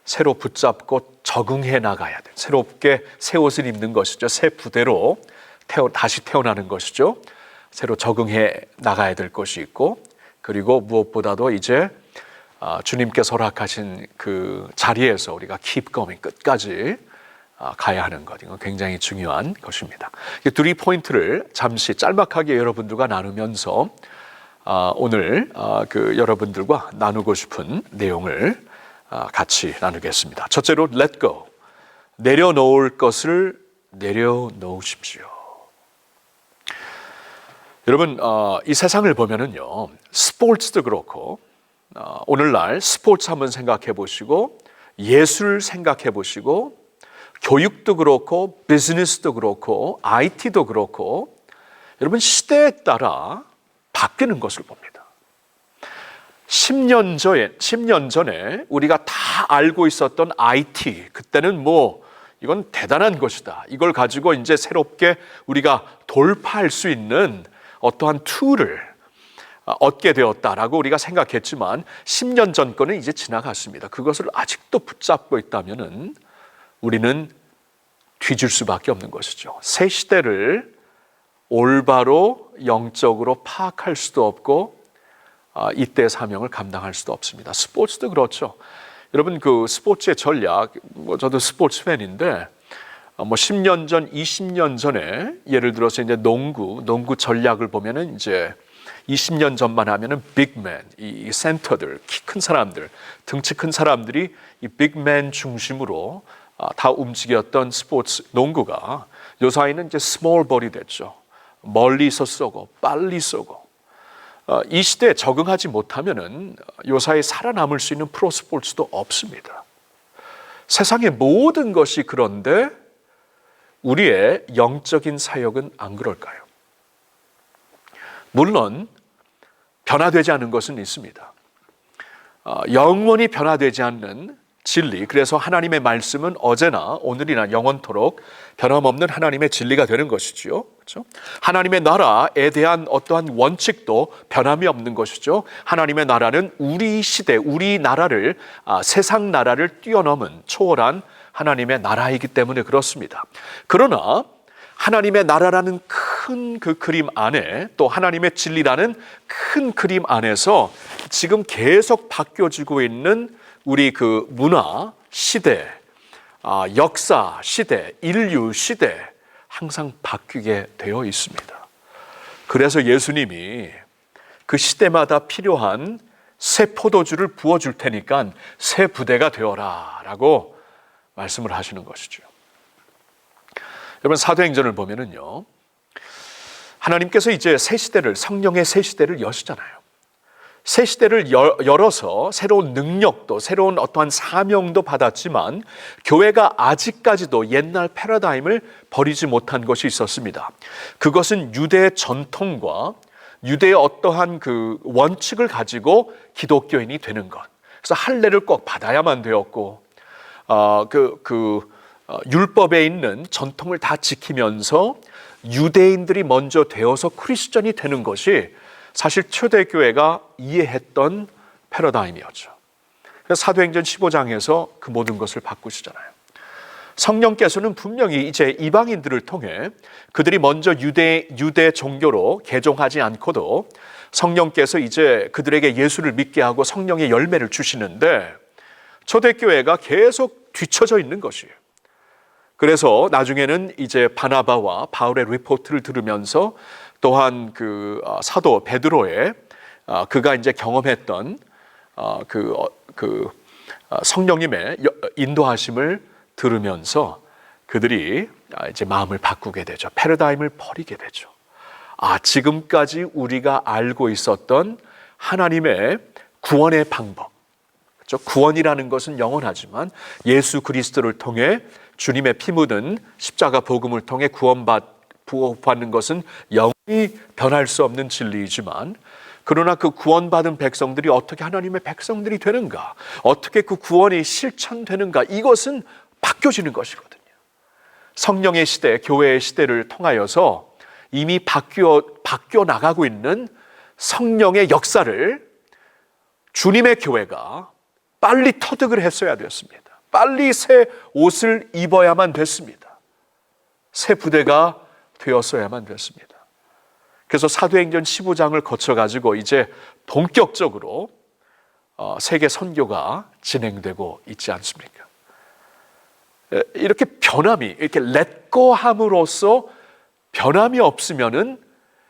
새로 붙잡고 적응해 나가야 돼. 새롭게 새 옷을 입는 것이죠. 새 부대로 다시 태어나는 것이죠. 새로 적응해 나가야 될 것이 있고, 그리고 무엇보다도 이제 주님께서 허락하신 그 자리에서 우리가 keep going, 끝까지 가야 하는 것, 이건 굉장히 중요한 것입니다. 이 두 포인트를 잠시 짤막하게 여러분들과 나누면서 오늘 그 여러분들과 나누고 싶은 내용을 같이 나누겠습니다. 첫째로 let go, 내려놓을 것을 내려놓으십시오. 여러분, 이 세상을 보면은요, 스포츠도 그렇고, 오늘날 스포츠 한번 생각해 보시고, 예술 생각해 보시고, 교육도 그렇고, 비즈니스도 그렇고, IT도 그렇고, 여러분, 시대에 따라 바뀌는 것을 봅니다. 10년 전에 우리가 다 알고 있었던 IT, 그때는 이건 대단한 것이다. 이걸 가지고 이제 새롭게 우리가 돌파할 수 있는 어떠한 툴을 얻게 되었다라고 우리가 생각했지만 10년 전 거는 이제 지나갔습니다. 그것을 아직도 붙잡고 있다면은 우리는 뒤질 수밖에 없는 것이죠. 새 시대를 올바로 영적으로 파악할 수도 없고 이때의 사명을 감당할 수도 없습니다. 스포츠도 그렇죠. 여러분, 그 스포츠의 전략, 저도 스포츠 팬인데 10년 전, 20년 전에 예를 들어서 이제 농구 전략을 보면은 이제 20년 전만 하면은 빅맨, 이 센터들, 키 큰 사람들, 등치 큰 사람들이 이 빅맨 중심으로 다 움직였던 스포츠 농구가 요사이는 이제 스몰 볼이 됐죠. 멀리서 쏘고 빨리 쏘고, 이 시대에 적응하지 못하면은 요사이 살아남을 수 있는 프로 스포츠도 없습니다. 세상의 모든 것이 그런데 우리의 영적인 사역은 안 그럴까요? 물론 변화되지 않는 것은 있습니다. 영원히 변화되지 않는 진리, 그래서 하나님의 말씀은 어제나 오늘이나 영원토록 변함없는 하나님의 진리가 되는 것이죠. 그렇죠? 하나님의 나라에 대한 어떠한 원칙도 변함이 없는 것이죠. 하나님의 나라는 우리 시대, 우리 나라를, 세상 나라를 뛰어넘은 초월한 하나님의 나라이기 때문에 그렇습니다. 그러나 하나님의 나라라는 큰 그 그림 안에, 또 하나님의 진리라는 큰 그림 안에서 지금 계속 바뀌어지고 있는 우리 그 문화, 시대, 역사, 시대, 인류, 시대, 항상 바뀌게 되어 있습니다. 그래서 예수님이 그 시대마다 필요한 새 포도주를 부어줄 테니까 새 부대가 되어라 라고 말씀을 하시는 것이죠. 여러분, 사도행전을 보면은요, 하나님께서 이제 새 시대를, 성령의 새 시대를 여시잖아요. 새 시대를 열어서 새로운 능력도, 새로운 어떠한 사명도 받았지만 교회가 아직까지도 옛날 패러다임을 버리지 못한 것이 있었습니다. 그것은 유대의 전통과 유대의 어떠한 그 원칙을 가지고 기독교인이 되는 것. 그래서 할례를 꼭 받아야만 되었고, 율법에 있는 전통을 다 지키면서 유대인들이 먼저 되어서 크리스천이 되는 것이 사실 초대교회가 이해했던 패러다임이었죠. 그래서 사도행전 15장에서 그 모든 것을 바꾸시잖아요. 성령께서는 분명히 이제 이방인들을 통해 그들이 먼저 유대 종교로 개종하지 않고도 성령께서 이제 그들에게 예수를 믿게 하고 성령의 열매를 주시는데 초대교회가 계속 뒤처져 있는 것이에요. 그래서 나중에는 이제 바나바와 바울의 리포트를 들으면서 또한 그 사도 베드로의 그가 이제 경험했던 성령님의 인도하심을 들으면서 그들이 이제 마음을 바꾸게 되죠. 패러다임을 버리게 되죠. 지금까지 우리가 알고 있었던 하나님의 구원의 방법, 그렇죠? 구원이라는 것은 영원하지만 예수 그리스도를 통해 주님의 피 묻은 십자가 복음을 통해 구원받는 것은 영원히 변할 수 없는 진리이지만, 그러나 그 구원받은 백성들이 어떻게 하나님의 백성들이 되는가, 어떻게 그 구원이 실천되는가, 이것은 바뀌어지는 것이거든요. 성령의 시대, 교회의 시대를 통하여서 이미 바뀌어 나가고 있는 성령의 역사를 주님의 교회가 빨리 터득을 했어야 되었습니다. 빨리 새 옷을 입어야만 됐습니다. 새 부대가 되었어야만 됐습니다. 그래서 사도행전 15장을 거쳐가지고 이제 본격적으로 세계 선교가 진행되고 있지 않습니까? 이렇게 변함이, 이렇게 렛고함으로써 변함이 없으면은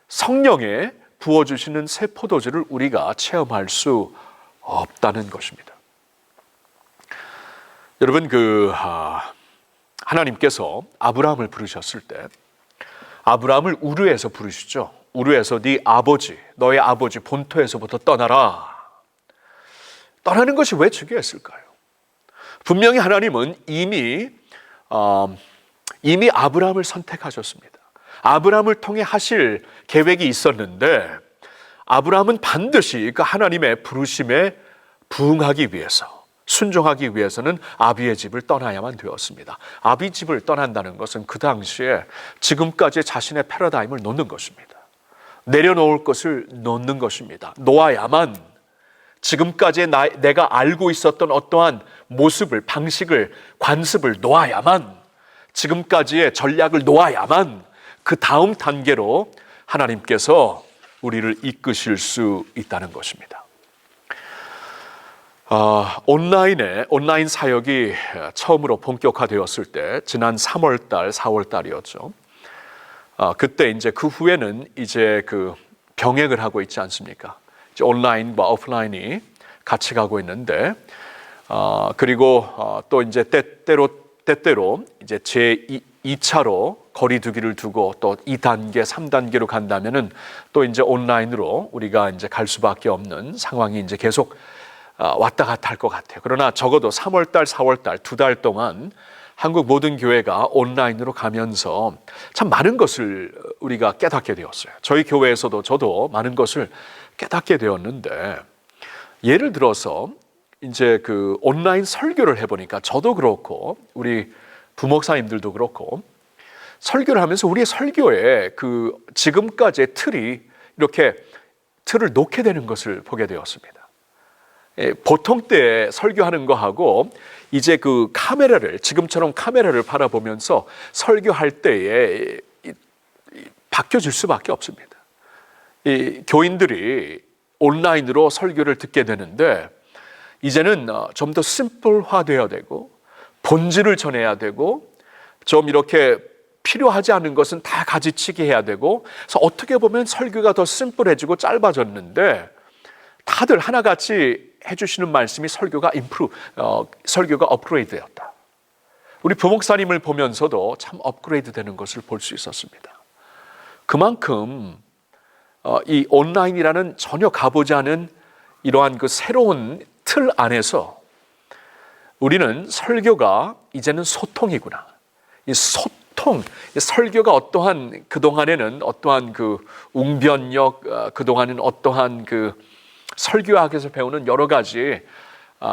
성령의 부어주시는 새 포도주를 우리가 체험할 수 없다는 것입니다. 여러분, 하나님께서 아브라함을 부르셨을 때 아브라함을 우르에서 부르시죠. 우르에서 네 아버지, 너의 아버지 본토에서부터 떠나라. 떠나는 것이 왜 중요했을까요? 분명히 하나님은 이미 아브라함을 선택하셨습니다. 아브라함을 통해 하실 계획이 있었는데 아브라함은 반드시 그 하나님의 부르심에 부응하기 위해서, 순종하기 위해서는 아비의 집을 떠나야만 되었습니다. 아비 집을 떠난다는 것은 그 당시에 지금까지 자신의 패러다임을 놓는 것입니다. 내려놓을 것을 놓는 것입니다. 놓아야만 지금까지 내가 알고 있었던 어떠한 모습을, 방식을, 관습을 놓아야만, 지금까지의 전략을 놓아야만 그 다음 단계로 하나님께서 우리를 이끄실 수 있다는 것입니다. 온라인 사역이 처음으로 본격화되었을 때 지난 3월달, 4월달이었죠. 그때 이제 그 후에는 이제 그 병행을 하고 있지 않습니까? 이제 온라인과 오프라인이 같이 가고 있는데, 그리고 또 이제 때때로 이제 제2차로 거리두기를 두고 또 2단계, 3단계로 간다면은 또 이제 온라인으로 우리가 이제 갈 수밖에 없는 상황이 이제 계속 왔다 갔다 할 것 같아요. 그러나 적어도 3월달, 4월달 2달 동안 한국 모든 교회가 온라인으로 가면서 참 많은 것을 우리가 깨닫게 되었어요. 저희 교회에서도 저도 많은 것을 깨닫게 되었는데, 예를 들어서 이제 그 온라인 설교를 해보니까 저도 그렇고 우리 부목사님들도 그렇고 설교를 하면서 우리의 설교에 그 지금까지의 틀이 이렇게 틀을 놓게 되는 것을 보게 되었습니다. 보통 때 설교하는 거하고 이제 그 지금처럼 카메라를 바라보면서 설교할 때에 바뀌어질 수밖에 없습니다. 이 교인들이 온라인으로 설교를 듣게 되는데 이제는 좀 더 심플화되어야 되고 본질을 전해야 되고 좀 이렇게 필요하지 않은 것은 다 가지치기 해야 되고, 그래서 어떻게 보면 설교가 더 심플해지고 짧아졌는데 다들 하나같이 해주시는 말씀이 설교가 업그레이드되었다. 우리 부목사님을 보면서도 참 업그레이드 되는 것을 볼 수 있었습니다. 그만큼 이 온라인이라는 전혀 가보지 않은 이러한 그 새로운 틀 안에서 우리는 설교가 이제는 소통이구나. 이 소통, 설교가 어떠한 그동안에는 어떠한 그 웅변력, 그동안에는 어떠한 그 설교학에서 배우는 여러 가지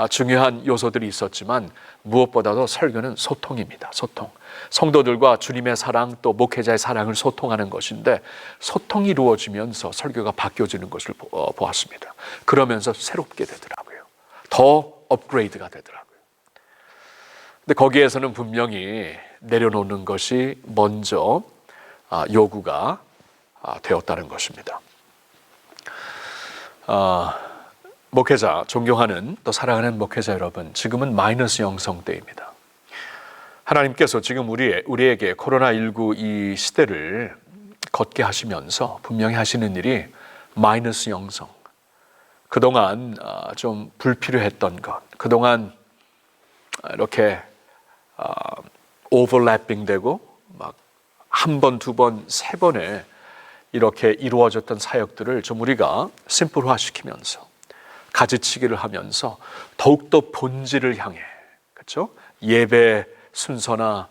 중요한 요소들이 있었지만 무엇보다도 설교는 소통입니다. 소통. 성도들과 주님의 사랑 또 목회자의 사랑을 소통하는 것인데 소통이 이루어지면서 설교가 바뀌어지는 것을 보았습니다. 그러면서 새롭게 되더라고요. 더 업그레이드가 되더라고요. 근데 거기에서는 분명히 내려놓는 것이 먼저 요구가 되었다는 것입니다. 목회자, 존경하는 또 사랑하는 목회자 여러분, 지금은 마이너스 영성 때입니다. 하나님께서 지금 우리에게 코로나19 이 시대를 걷게 하시면서 분명히 하시는 일이 마이너스 영성, 그동안 좀 불필요했던 것, 그동안 이렇게 오버래핑 되고 막 한 번, 두 번, 세 번에 이렇게 이루어졌던 사역들을 좀 우리가 심플화시키면서 가지치기를 하면서 더욱더 본질을 향해, 그렇죠? 예배 순서나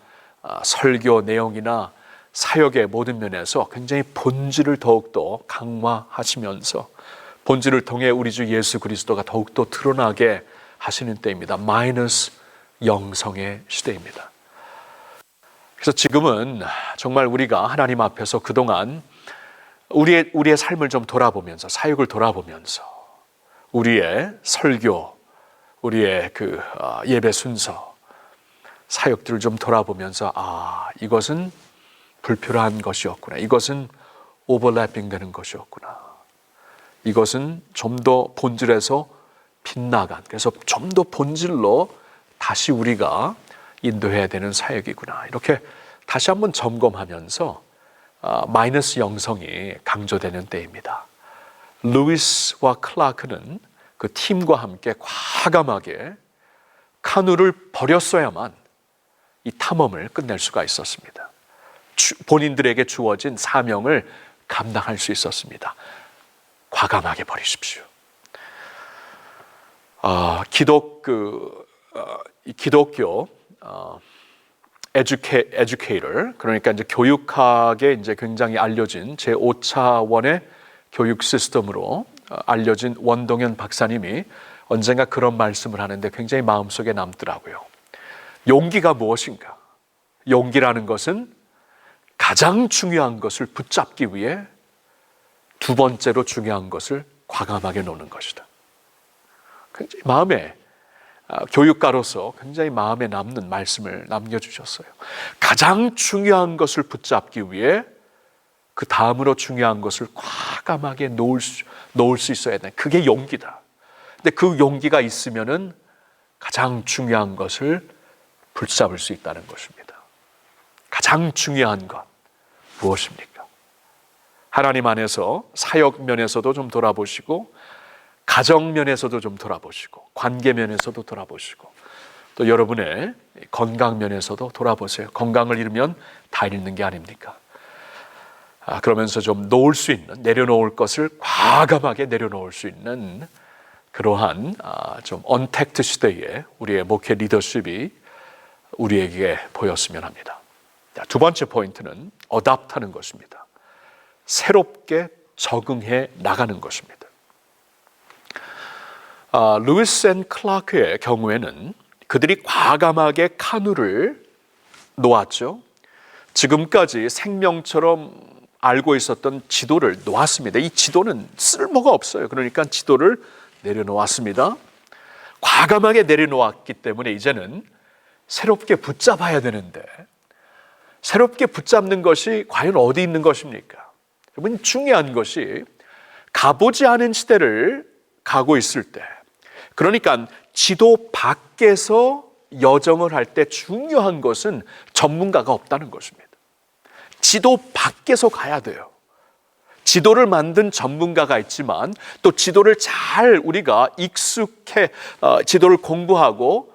설교 내용이나 사역의 모든 면에서 굉장히 본질을 더욱더 강화하시면서 본질을 통해 우리 주 예수 그리스도가 더욱더 드러나게 하시는 때입니다. 마이너스 영성의 시대입니다. 그래서 지금은 정말 우리가 하나님 앞에서 그동안 우리의 삶을 좀 돌아보면서, 사역을 돌아보면서, 우리의 설교, 우리의 예배 순서, 사역들을 좀 돌아보면서, 이것은 불필요한 것이었구나. 이것은 오버래핑 되는 것이었구나. 이것은 좀 더 본질에서 빗나간, 그래서 좀 더 본질로 다시 우리가 인도해야 되는 사역이구나. 이렇게 다시 한번 점검하면서 마이너스 영성이 강조되는 때입니다. 루이스와 클라크는 그 팀과 함께 과감하게 카누를 버렸어야만 이 탐험을 끝낼 수가 있었습니다. 본인들에게 주어진 사명을 감당할 수 있었습니다. 과감하게 버리십시오. 기독교 에듀케이터, 그러니까 이제 교육학에 이제 굉장히 알려진 제5차원의 교육 시스템으로 알려진 원동현 박사님이 언젠가 그런 말씀을 하는데 굉장히 마음속에 남더라고요. 용기가 무엇인가? 용기라는 것은 가장 중요한 것을 붙잡기 위해 두 번째로 중요한 것을 과감하게 놓는 것이다. 굉장히 교육가로서 굉장히 마음에 남는 말씀을 남겨주셨어요. 가장 중요한 것을 붙잡기 위해 그 다음으로 중요한 것을 과감하게 놓을 수 있어야 돼. 그게 용기다. 근데 그 용기가 있으면은 가장 중요한 것을 붙잡을 수 있다는 것입니다. 가장 중요한 것 무엇입니까? 하나님 안에서 사역 면에서도 좀 돌아보시고, 가정 면에서도 좀 돌아보시고, 관계 면에서도 돌아보시고, 또 여러분의 건강 면에서도 돌아보세요. 건강을 잃으면 다 잃는 게 아닙니까? 그러면서 좀 놓을 수 있는, 내려놓을 것을 과감하게 내려놓을 수 있는 그러한 좀 언택트 시대에 우리의 목회 리더십이 우리에게 보였으면 합니다. 두 번째 포인트는 어답트하는 것입니다. 새롭게 적응해 나가는 것입니다. 루이스 앤 클라크의 경우에는 그들이 과감하게 카누를 놓았죠. 지금까지 생명처럼 알고 있었던 지도를 놓았습니다. 이 지도는 쓸모가 없어요. 그러니까 지도를 내려놓았습니다. 과감하게 내려놓았기 때문에 이제는 새롭게 붙잡아야 되는데, 새롭게 붙잡는 것이 과연 어디 있는 것입니까? 여러분, 중요한 것이 가보지 않은 시대를 가고 있을 때, 그러니까 지도 밖에서 여정을 할 때 중요한 것은 전문가가 없다는 것입니다. 지도 밖에서 가야 돼요. 지도를 만든 전문가가 있지만 또 지도를 잘 우리가 지도를 공부하고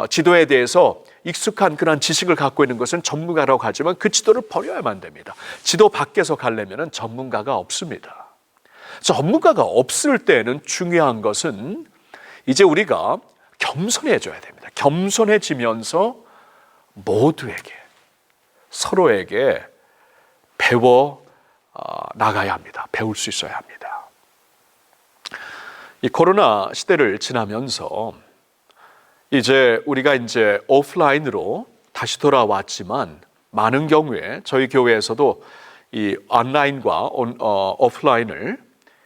지도에 대해서 익숙한 그런 지식을 갖고 있는 것은 전문가라고 하지만 그 지도를 버려야만 됩니다. 지도 밖에서 가려면 전문가가 없습니다. 전문가가 없을 때는 중요한 것은 이제 우리가 겸손해져야 됩니다. 겸손해지면서 모두에게, 서로에게 배워 나가야 합니다. 배울 수 있어야 합니다. 이 코로나 시대를 지나면서 이제 우리가 이제 오프라인으로 다시 돌아왔지만, 많은 경우에 저희 교회에서도 이 온라인과 오프라인을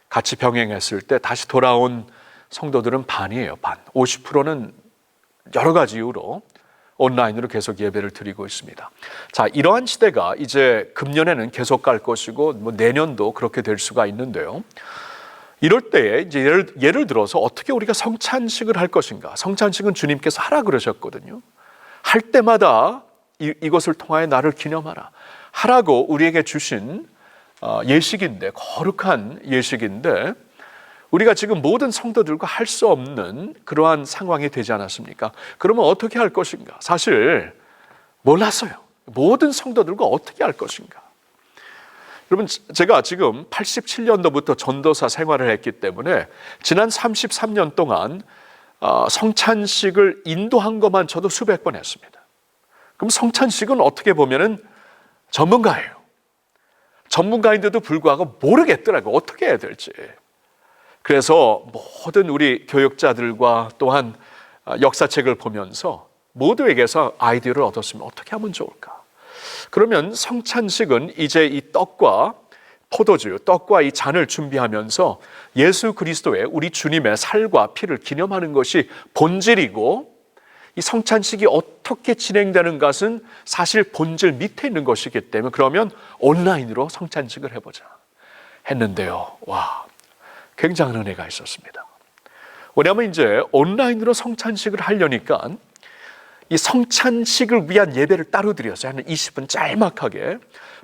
같이 병행했을 때 다시 돌아온 성도들은 반이에요. 반. 50%는 여러 가지 이유로 온라인으로 계속 예배를 드리고 있습니다. 자, 이러한 시대가 이제 금년에는 계속 갈 것이고, 내년도 그렇게 될 수가 있는데요. 이럴 때에 이제 예를 들어서 어떻게 우리가 성찬식을 할 것인가? 성찬식은 주님께서 하라 그러셨거든요. 할 때마다 이것을 통하여 나를 기념하라. 하라고 우리에게 주신 예식인데, 거룩한 예식인데, 우리가 지금 모든 성도들과 할 수 없는 그러한 상황이 되지 않았습니까? 그러면 어떻게 할 것인가? 사실 몰랐어요. 모든 성도들과 어떻게 할 것인가? 여러분, 제가 지금 87년도부터 전도사 생활을 했기 때문에 지난 33년 동안 성찬식을 인도한 것만 저도 수백 번 했습니다. 그럼 성찬식은 어떻게 보면은 전문가예요. 전문가인데도 불구하고 모르겠더라고요. 어떻게 해야 될지. 그래서 모든 우리 교육자들과 또한 역사책을 보면서 모두에게서 아이디어를 얻었으면 어떻게 하면 좋을까? 그러면 성찬식은 이제 이 떡과 포도주, 떡과 이 잔을 준비하면서 예수 그리스도의 우리 주님의 살과 피를 기념하는 것이 본질이고, 이 성찬식이 어떻게 진행되는 것은 사실 본질 밑에 있는 것이기 때문에 그러면 온라인으로 성찬식을 해보자 했는데요. 와, 굉장한 은혜가 있었습니다. 왜냐하면 이제 온라인으로 성찬식을 하려니까 이 성찬식을 위한 예배를 따로 드렸어요. 한 20분 짤막하게.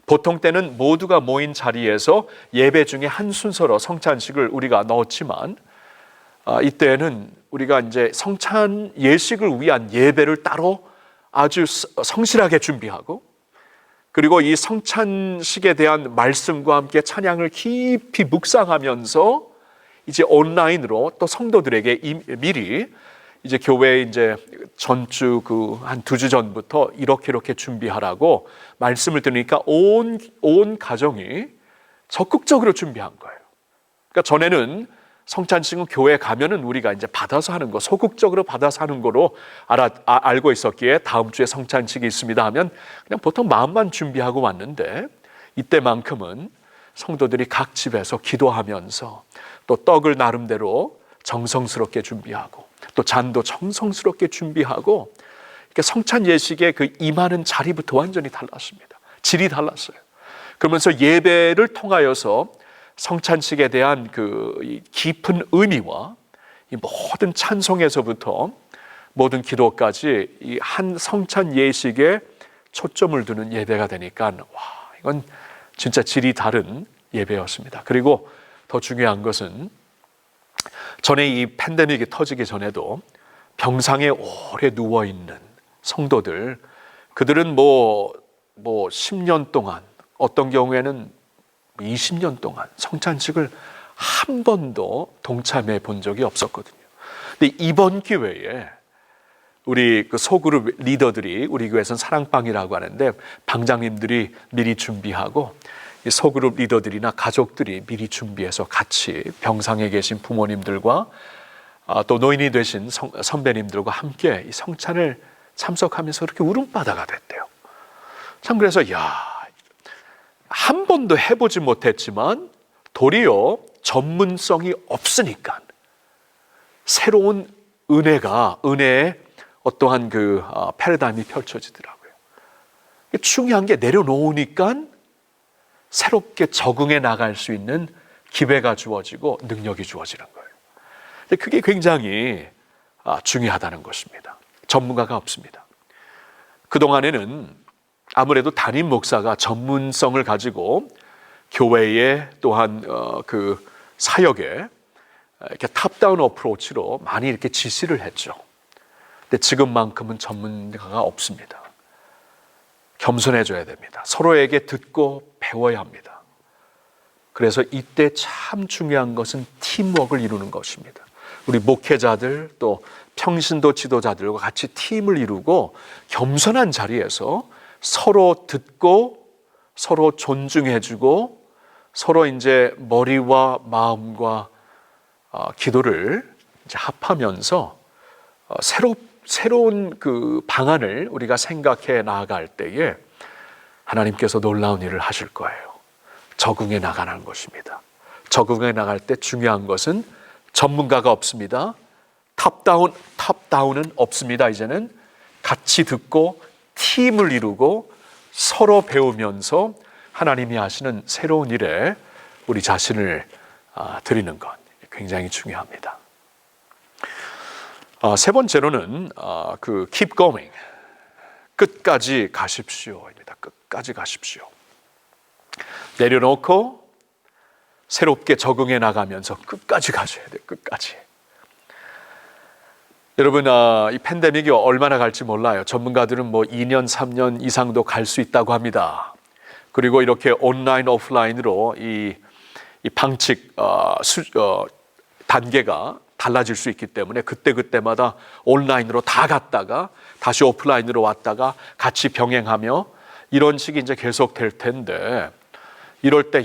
보통 때는 모두가 모인 자리에서 예배 중에 한 순서로 성찬식을 우리가 넣었지만, 이때는 우리가 이제 성찬 예식을 위한 예배를 따로 아주 성실하게 준비하고, 그리고 이 성찬식에 대한 말씀과 함께 찬양을 깊이 묵상하면서 이제 온라인으로 또 성도들에게 미리 이제 교회에 이제 전주 한 2주 전부터 이렇게 준비하라고 말씀을 드리니까 온 가정이 적극적으로 준비한 거예요. 그러니까 전에는 성찬식은 교회에 가면은 우리가 이제 받아서 하는 거, 소극적으로 받아서 하는 거로 알고 있었기에 다음 주에 성찬식이 있습니다 하면 그냥 보통 마음만 준비하고 왔는데, 이때만큼은 성도들이 각 집에서 기도하면서 또 떡을 나름대로 정성스럽게 준비하고 또 잔도 정성스럽게 준비하고, 이렇게 성찬 예식의 그 임하는 자리부터 완전히 달랐습니다. 질이 달랐어요. 그러면서 예배를 통하여서 성찬식에 대한 그 깊은 의미와 이 모든 찬송에서부터 모든 기도까지 이 한 성찬 예식에 초점을 두는 예배가 되니까 와, 이건 진짜 질이 다른 예배였습니다. 그리고 더 중요한 것은 전에 이 팬데믹이 터지기 전에도 병상에 오래 누워있는 성도들, 그들은 뭐 10년 동안, 어떤 경우에는 20년 동안 성찬식을 한 번도 동참해 본 적이 없었거든요. 근데 이번 기회에 우리 그 소그룹 리더들이, 우리 교회에서는 사랑방이라고 하는데 방장님들이 미리 준비하고 이 소그룹 리더들이나 가족들이 미리 준비해서 같이 병상에 계신 부모님들과 또 노인이 되신 선배님들과 함께 이 성찬을 참석하면서 그렇게 울음바다가 됐대요. 참, 그래서 한 번도 해보지 못했지만 도리어 전문성이 없으니까 새로운 은혜의 어떠한 그 패러다임이 펼쳐지더라고요. 중요한 게 내려놓으니까 새롭게 적응해 나갈 수 있는 기회가 주어지고 능력이 주어지는 거예요. 근데 그게 굉장히 중요하다는 것입니다. 전문가가 없습니다. 그동안에는 아무래도 담임 목사가 전문성을 가지고 교회에 또한 그 사역에 이렇게 탑다운 어프로치로 많이 이렇게 지시를 했죠. 근데 지금만큼은 전문가가 없습니다. 겸손해져야 됩니다. 서로에게 듣고 배워야 합니다. 그래서 이때 참 중요한 것은 팀워크를 이루는 것입니다. 우리 목회자들 또 평신도 지도자들과 같이 팀을 이루고 겸손한 자리에서 서로 듣고 서로 존중해주고 서로 이제 머리와 마음과 기도를 이제 합하면서 새로운 그 방안을 우리가 생각해 나아갈 때에 하나님께서 놀라운 일을 하실 거예요. 적응해 나가는 것입니다. 적응해 나갈 때 중요한 것은 전문가가 없습니다. 탑다운은 없습니다. 이제는 같이 듣고 팀을 이루고 서로 배우면서 하나님이 하시는 새로운 일에 우리 자신을 드리는 것 굉장히 중요합니다. 세 번째로는 그 keep going, 끝까지 가십시오입니다. 끝까지 가십시오. 내려놓고 새롭게 적응해 나가면서 끝까지 가셔야 돼요. 끝까지. 여러분, 이 팬데믹이 얼마나 갈지 몰라요. 전문가들은 뭐 2년, 3년 이상도 갈 수 있다고 합니다. 그리고 이렇게 온라인, 오프라인으로 이 방칙 단계가 달라질 수 있기 때문에 그때마다 온라인으로 다 갔다가 다시 오프라인으로 왔다가 같이 병행하며 이런 식이 이제 계속 될 텐데, 이럴 때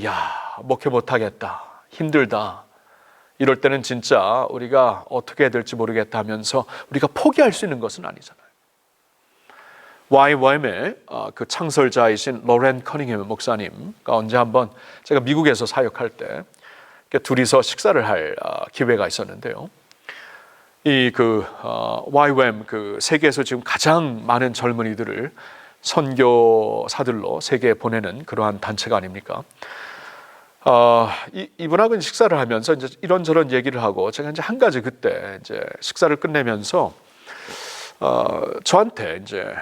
목회 못하겠다, 힘들다, 이럴 때는 진짜 우리가 어떻게 해야 될지 모르겠다 하면서 우리가 포기할 수 있는 것은 아니잖아요. YWAM의 그 창설자이신 로렌 커닝햄 목사님과 언제 한번 제가 미국에서 사역할 때 둘이서 식사를 할 기회가 있었는데요. 이 YWAM 그 세계에서 지금 가장 많은 젊은이들을 선교사들로 세계에 보내는 그러한 단체가 아닙니까? 이분하고 식사를 하면서 이제 이런저런 얘기를 하고 제가 이제 한 가지 그때 이제 식사를 끝내면서 저한테 이제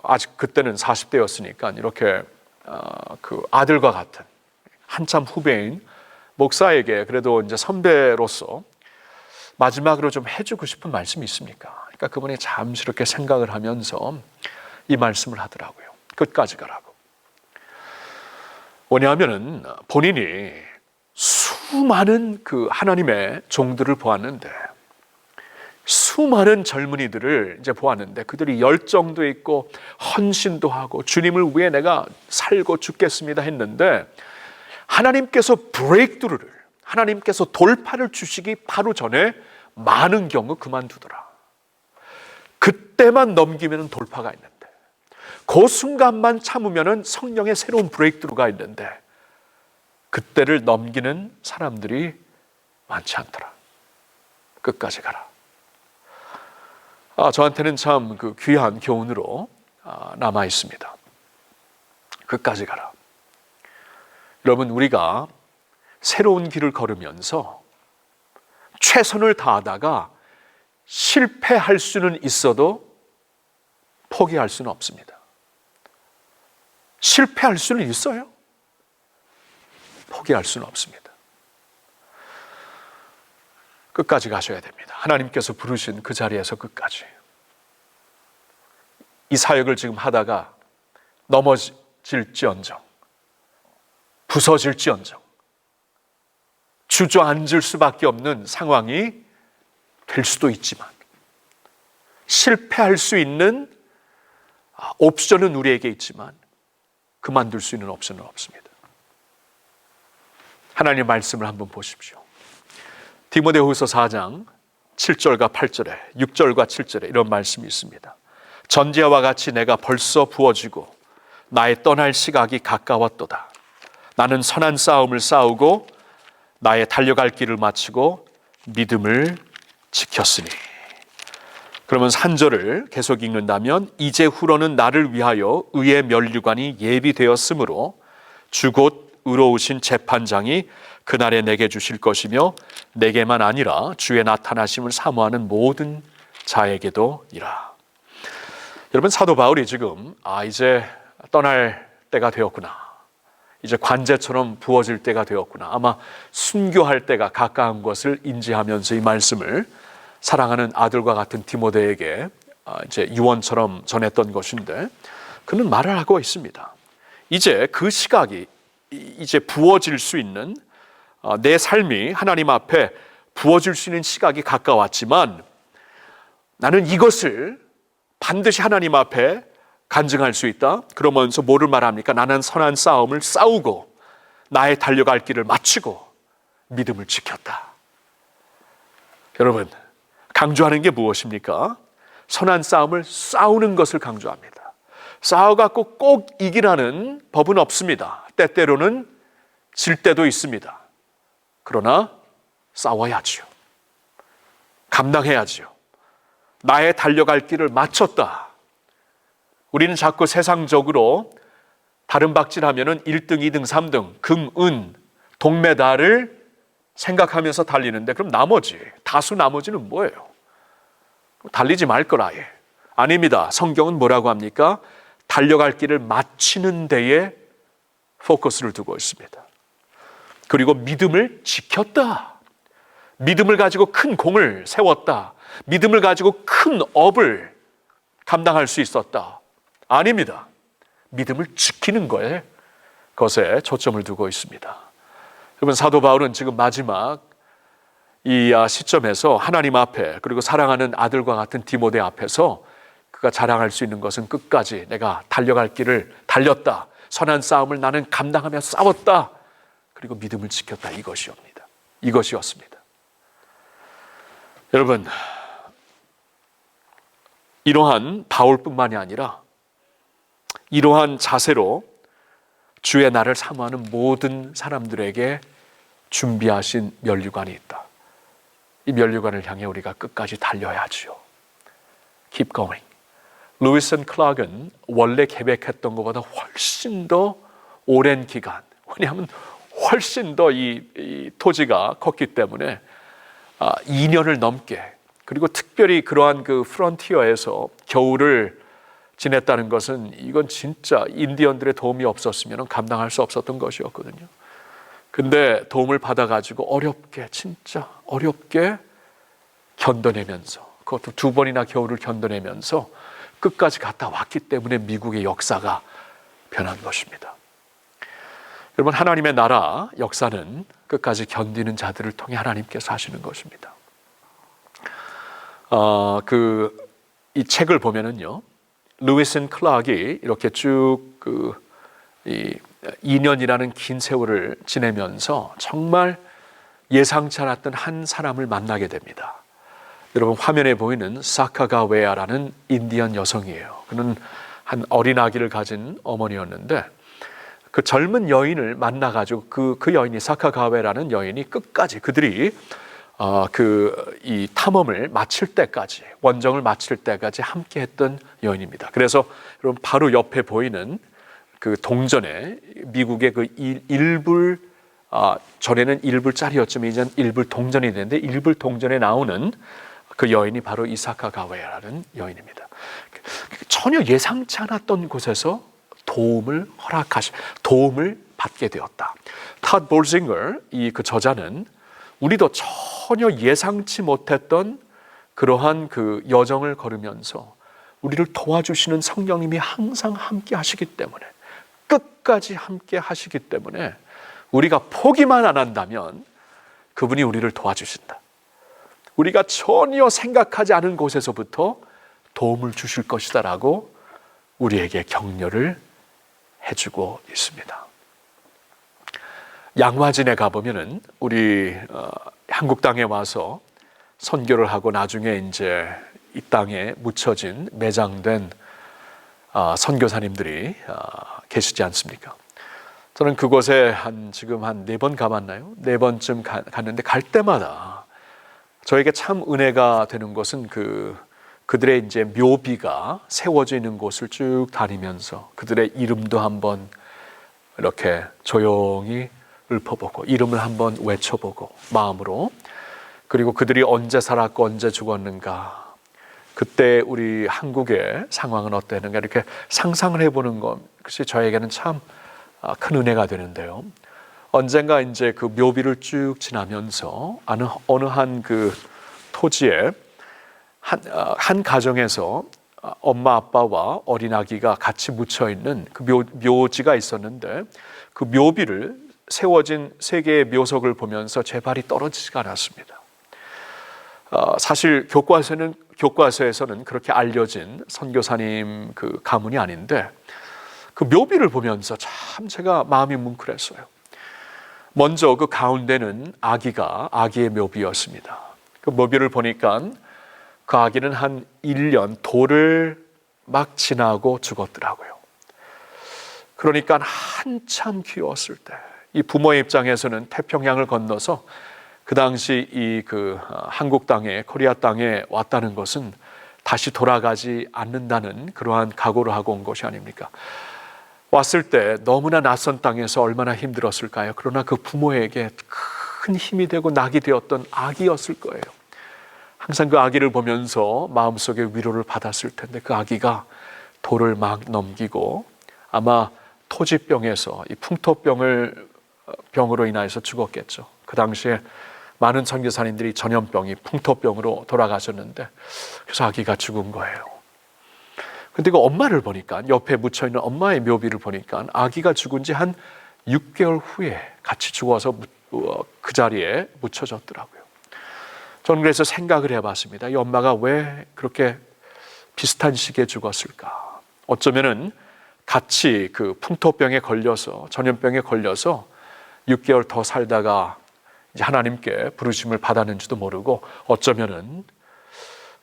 아직 그때는 40대였으니까 이렇게 그 아들과 같은 한참 후배인 목사에게 그래도 이제 선배로서 마지막으로 좀 해주고 싶은 말씀이 있습니까? 그러니까 그분이 잠시 이렇게 생각을 하면서 이 말씀을 하더라고요. 끝까지 가라고. 뭐냐면은 본인이 수많은 그 하나님의 종들을 보았는데 수많은 젊은이들을 이제 보았는데 그들이 열정도 있고 헌신도 하고 주님을 위해 내가 살고 죽겠습니다 했는데 하나님께서 브레이크드루를 하나님께서 돌파를 주시기 바로 전에 많은 경우 그만두더라. 그때만 넘기면 돌파가 있는데 그 순간만 참으면 성령의 새로운 브레이크드루가 있는데 그때를 넘기는 사람들이 많지 않더라. 끝까지 가라. 저한테는 참 그 귀한 교훈으로 남아 있습니다. 끝까지 가라. 여러분, 우리가 새로운 길을 걸으면서 최선을 다하다가 실패할 수는 있어도 포기할 수는 없습니다. 실패할 수는 있어요. 포기할 수는 없습니다. 끝까지 가셔야 됩니다. 하나님께서 부르신 그 자리에서 끝까지. 이 사역을 지금 하다가 넘어질지언정, 부서질지언정, 주저앉을 수밖에 없는 상황이 될 수도 있지만 실패할 수 있는 옵션은 우리에게 있지만 그만둘 수 있는 옵션은 없습니다. 하나님의 말씀을 한번 보십시오. 디모데후서 4장 7절과 8절에 6절과 7절에 이런 말씀이 있습니다. 전지와 같이 내가 벌써 부어지고 나의 떠날 시각이 가까웠도다. 나는 선한 싸움을 싸우고 나의 달려갈 길을 마치고 믿음을 지켰으니. 그러면서 한 절을 계속 읽는다면 이제 후로는 나를 위하여 의의 면류관이 예비되었으므로 주 곧 의로우신 재판장이 그날에 내게 주실 것이며 내게만 아니라 주의 나타나심을 사모하는 모든 자에게도 이라. 여러분, 사도 바울이 지금 이제 떠날 때가 되었구나, 이제 관제처럼 부어질 때가 되었구나, 아마 순교할 때가 가까운 것을 인지하면서 이 말씀을 사랑하는 아들과 같은 디모데에게 이제 유언처럼 전했던 것인데 그는 말을 하고 있습니다. 이제 그 시각이 이제 부어질 수 있는, 내 삶이 하나님 앞에 부어질 수 있는 시각이 가까웠지만 나는 이것을 반드시 하나님 앞에 간증할 수 있다. 그러면서 뭐를 말합니까? 나는 선한 싸움을 싸우고 나의 달려갈 길을 마치고 믿음을 지켰다. 여러분, 강조하는 게 무엇입니까? 선한 싸움을 싸우는 것을 강조합니다. 싸워갖고 꼭 이기라는 법은 없습니다. 때때로는 질 때도 있습니다. 그러나 싸워야지요. 감당해야지요. 나의 달려갈 길을 마쳤다. 우리는 자꾸 세상적으로 다른 박질하면은 1등, 2등, 3등, 금, 은, 동메달을 생각하면서 달리는데 그럼 다수 나머지는 뭐예요? 달리지 말 걸 아예. 아닙니다. 성경은 뭐라고 합니까? 달려갈 길을 마치는 데에 포커스를 두고 있습니다. 그리고 믿음을 지켰다. 믿음을 가지고 큰 공을 세웠다. 믿음을 가지고 큰 업을 감당할 수 있었다. 아닙니다. 믿음을 지키는 것에 초점을 두고 있습니다. 여러분, 사도 바울은 지금 마지막 이 시점에서 하나님 앞에, 그리고 사랑하는 아들과 같은 디모데 앞에서 그가 자랑할 수 있는 것은 끝까지 내가 달려갈 길을 달렸다. 선한 싸움을 나는 감당하며 싸웠다. 그리고 믿음을 지켰다. 이것이었습니다. 여러분, 이러한 바울뿐만이 아니라 이러한 자세로 주의 날을 사모하는 모든 사람들에게 준비하신 면류관이 있다. 이 면류관을 향해 우리가 끝까지 달려야지요. Keep going. 루이스 앤 클락은 원래 계획했던 것보다 훨씬 더 오랜 기간, 왜냐하면 훨씬 더 이 토지가 컸기 때문에 2년을 넘게, 그리고 특별히 그러한 그 프론티어에서 겨울을 지냈다는 것은 이건 진짜 인디언들의 도움이 없었으면 감당할 수 없었던 것이었거든요. 근데 도움을 받아가지고 어렵게, 진짜 어렵게 견뎌내면서, 그것도 2번이나 겨울을 견뎌내면서 끝까지 갔다 왔기 때문에 미국의 역사가 변한 것입니다. 여러분, 하나님의 나라 역사는 끝까지 견디는 자들을 통해 하나님께서 하시는 것입니다. 이 책을 보면은요, 루이스 앤 클락이 이렇게 쭉 이 2년이라는 긴 세월을 지내면서 정말 예상치 않았던 한 사람을 만나게 됩니다. 여러분, 화면에 보이는 사카가웨아라는 인디언 여성이에요. 그는 한 어린 아기를 가진 어머니였는데 그 젊은 여인을 만나가지고 그 여인이, 사카가웨라는 여인이 끝까지 그들이 이 탐험을 마칠 때까지, 원정을 마칠 때까지 함께했던 여인입니다. 그래서 여러분, 바로 옆에 보이는 그 동전에 미국의 그 1불, 전에는 1불짜리였지만 이제는 1불 동전이 되는데 1불 동전에 나오는 그 여인이 바로 이 사카가웨라는 여인입니다. 전혀 예상치 않았던 곳에서 도움을 받게 되었다. 탑 볼징거, 그 저자는 우리도 전혀 예상치 못했던 그러한 그 여정을 걸으면서 우리를 도와주시는 성령님이 항상 함께 하시기 때문에, 끝까지 함께 하시기 때문에 우리가 포기만 안 한다면 그분이 우리를 도와주신다. 우리가 전혀 생각하지 않은 곳에서부터 도움을 주실 것이다라고 우리에게 격려를 해주고 있습니다. 양화진에 가보면은 우리 한국 땅에 와서 선교를 하고 나중에 이제 이 땅에 묻혀진, 매장된 선교사님들이 계시지 않습니까? 저는 그곳에 지금 한 4번 가봤나요? 4번쯤 갔는데 갈 때마다 저에게 참 은혜가 되는 것은 그들의 이제 묘비가 세워져 있는 곳을 쭉 다니면서 그들의 이름도 한번 이렇게 조용히 읊어보고, 이름을 한번 외쳐보고 마음으로, 그리고 그들이 언제 살았고 언제 죽었는가, 그때 우리 한국의 상황은 어땠는가 이렇게 상상을 해보는 것이 저에게는 참 큰 은혜가 되는데요. 언젠가 이제 그 묘비를 쭉 지나면서 어느 한 그 토지에 한 가정에서 엄마 아빠와 어린 아기가 같이 묻혀 있는 그 묘지가 있었는데, 그 묘비를 세워진 3개의 묘석을 보면서 제 발이 떨어지지가 않았습니다. 사실 교과서에서는 그렇게 알려진 선교사님 그 가문이 아닌데, 그 묘비를 보면서 참 제가 마음이 뭉클했어요. 먼저 그 가운데는 아기의 묘비였습니다. 그 묘비를 보니까 그 아기는 한 1년 돌을 막 지나고 죽었더라고요. 그러니까 한참 귀여웠을 때, 이 부모의 입장에서는 태평양을 건너서 그 당시 한국 땅에, 코리아 땅에 왔다는 것은 다시 돌아가지 않는다는 그러한 각오를 하고 온 것이 아닙니까? 왔을 때 너무나 낯선 땅에서 얼마나 힘들었을까요? 그러나 그 부모에게 큰 힘이 되고 낙이 되었던 아기였을 거예요. 항상 그 아기를 보면서 마음속에 위로를 받았을 텐데, 그 아기가 돌을 막 넘기고 아마 토지병에서, 이 풍토병으로 인하여서 죽었겠죠. 그 당시에 많은 선교사님들이 전염병이 풍토병으로 돌아가셨는데, 그래서 아기가 죽은 거예요. 근데 그 엄마를 보니까, 옆에 묻혀있는 엄마의 묘비를 보니까 아기가 죽은 지 한 6개월 후에 같이 죽어서 그 자리에 묻혀졌더라고요. 저는 그래서 생각을 해봤습니다. 이 엄마가 왜 그렇게 비슷한 시기에 죽었을까? 어쩌면은 같이 그 풍토병에 걸려서, 전염병에 걸려서 6개월 더 살다가 이제 하나님께 부르심을 받았는지도 모르고, 어쩌면은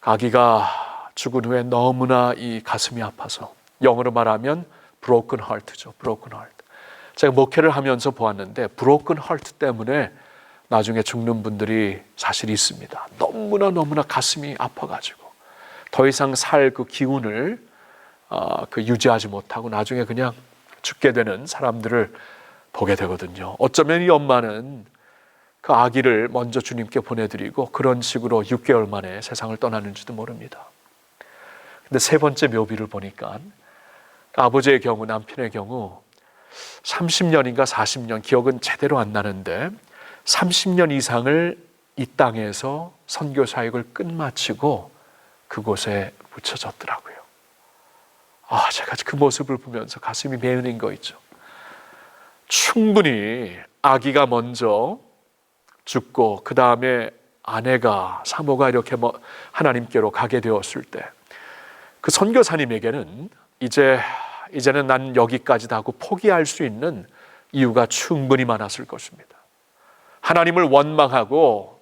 아기가 죽은 후에 너무나 이 가슴이 아파서, 영어로 말하면 broken heart죠. broken heart. 제가 목회를 하면서 보았는데 broken heart 때문에 나중에 죽는 분들이 사실 있습니다. 너무나 가슴이 아파가지고 더 이상 살 그 기운을 유지하지 못하고 나중에 그냥 죽게 되는 사람들을 보게 되거든요. 어쩌면 이 엄마는 그 아기를 먼저 주님께 보내드리고 그런 식으로 6개월 만에 세상을 떠나는지도 모릅니다. 근데 세 번째 묘비를 보니까 아버지의 경우, 남편의 경우 30년인가 40년, 기억은 제대로 안 나는데 30년 이상을 이 땅에서 선교 사역을 끝마치고 그곳에 묻혀졌더라고요. 제가 그 모습을 보면서 가슴이 메어낸 거 있죠. 충분히 아기가 먼저 죽고 그 다음에 아내가 사모가 이렇게 하나님께로 가게 되었을 때 그 선교사님에게는 이제는 난 여기까지다 하고 포기할 수 있는 이유가 충분히 많았을 것입니다. 하나님을 원망하고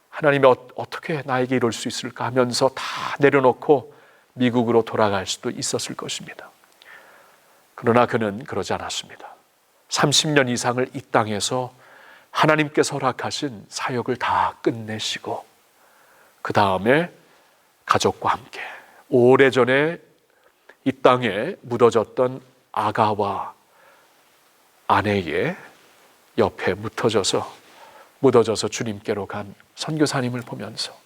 하나님이 어떻게 나에게 이럴 수 있을까 하면서 다 내려놓고 미국으로 돌아갈 수도 있었을 것입니다. 그러나 그는 그러지 않았습니다. 30년 이상을 이 땅에서 하나님께서 허락하신 사역을 다 끝내시고 그 다음에 가족과 함께 오래전에 이 땅에 묻어졌던 아가와 아내의 옆에 묻어져서 주님께로 간 선교사님을 보면서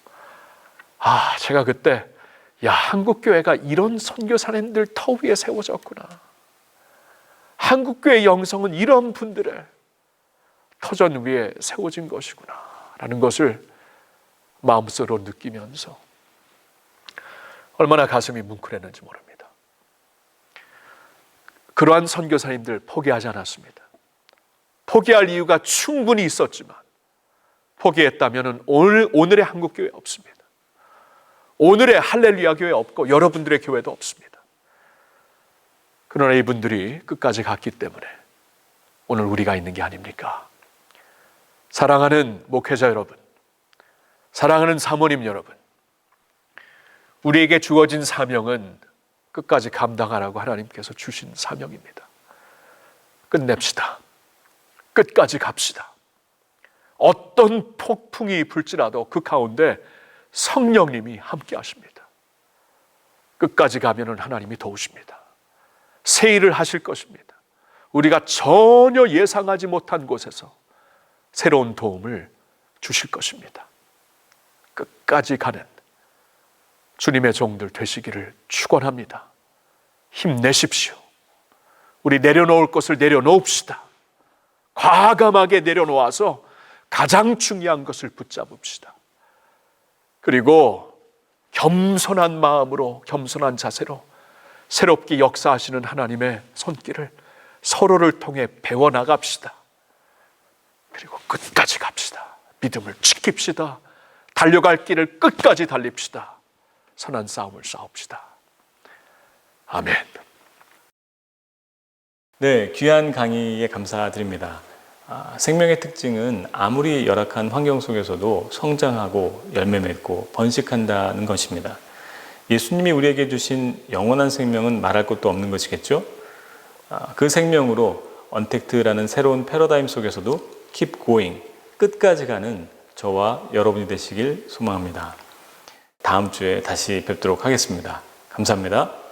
제가 그때 한국교회가 이런 선교사님들 터 위에 세워졌구나. 한국교회 영성은 이런 분들의 터전 위에 세워진 것이구나 라는 것을 마음속으로 느끼면서 얼마나 가슴이 뭉클했는지 모릅니다. 그러한 선교사님들 포기하지 않았습니다. 포기할 이유가 충분히 있었지만 포기했다면 오늘의 한국교회 없습니다. 오늘의 할렐루야 교회 없고 여러분들의 교회도 없습니다. 그러나 이분들이 끝까지 갔기 때문에 오늘 우리가 있는 게 아닙니까? 사랑하는 목회자 여러분, 사랑하는 사모님 여러분, 우리에게 주어진 사명은 끝까지 감당하라고 하나님께서 주신 사명입니다. 끝냅시다. 끝까지 갑시다. 어떤 폭풍이 불지라도 그 가운데 성령님이 함께 하십니다. 끝까지 가면은 하나님이 도우십니다. 새 일을 하실 것입니다. 우리가 전혀 예상하지 못한 곳에서 새로운 도움을 주실 것입니다. 끝까지 가는 주님의 종들 되시기를 축원합니다. 힘내십시오. 우리 내려놓을 것을 내려놓읍시다. 과감하게 내려놓아서 가장 중요한 것을 붙잡읍시다. 그리고 겸손한 마음으로, 겸손한 자세로 새롭게 역사하시는 하나님의 손길을 서로를 통해 배워나갑시다. 그리고 끝까지 갑시다. 믿음을 지킵시다. 달려갈 길을 끝까지 달립시다. 선한 싸움을 싸웁시다. 아멘. 네, 귀한 강의에 감사드립니다. 생명의 특징은 아무리 열악한 환경 속에서도 성장하고 열매 맺고 번식한다는 것입니다. 예수님이 우리에게 주신 영원한 생명은 말할 것도 없는 것이겠죠? 그 생명으로 언택트라는 새로운 패러다임 속에서도 keep going, 끝까지 가는 저와 여러분이 되시길 소망합니다. 다음 주에 다시 뵙도록 하겠습니다. 감사합니다.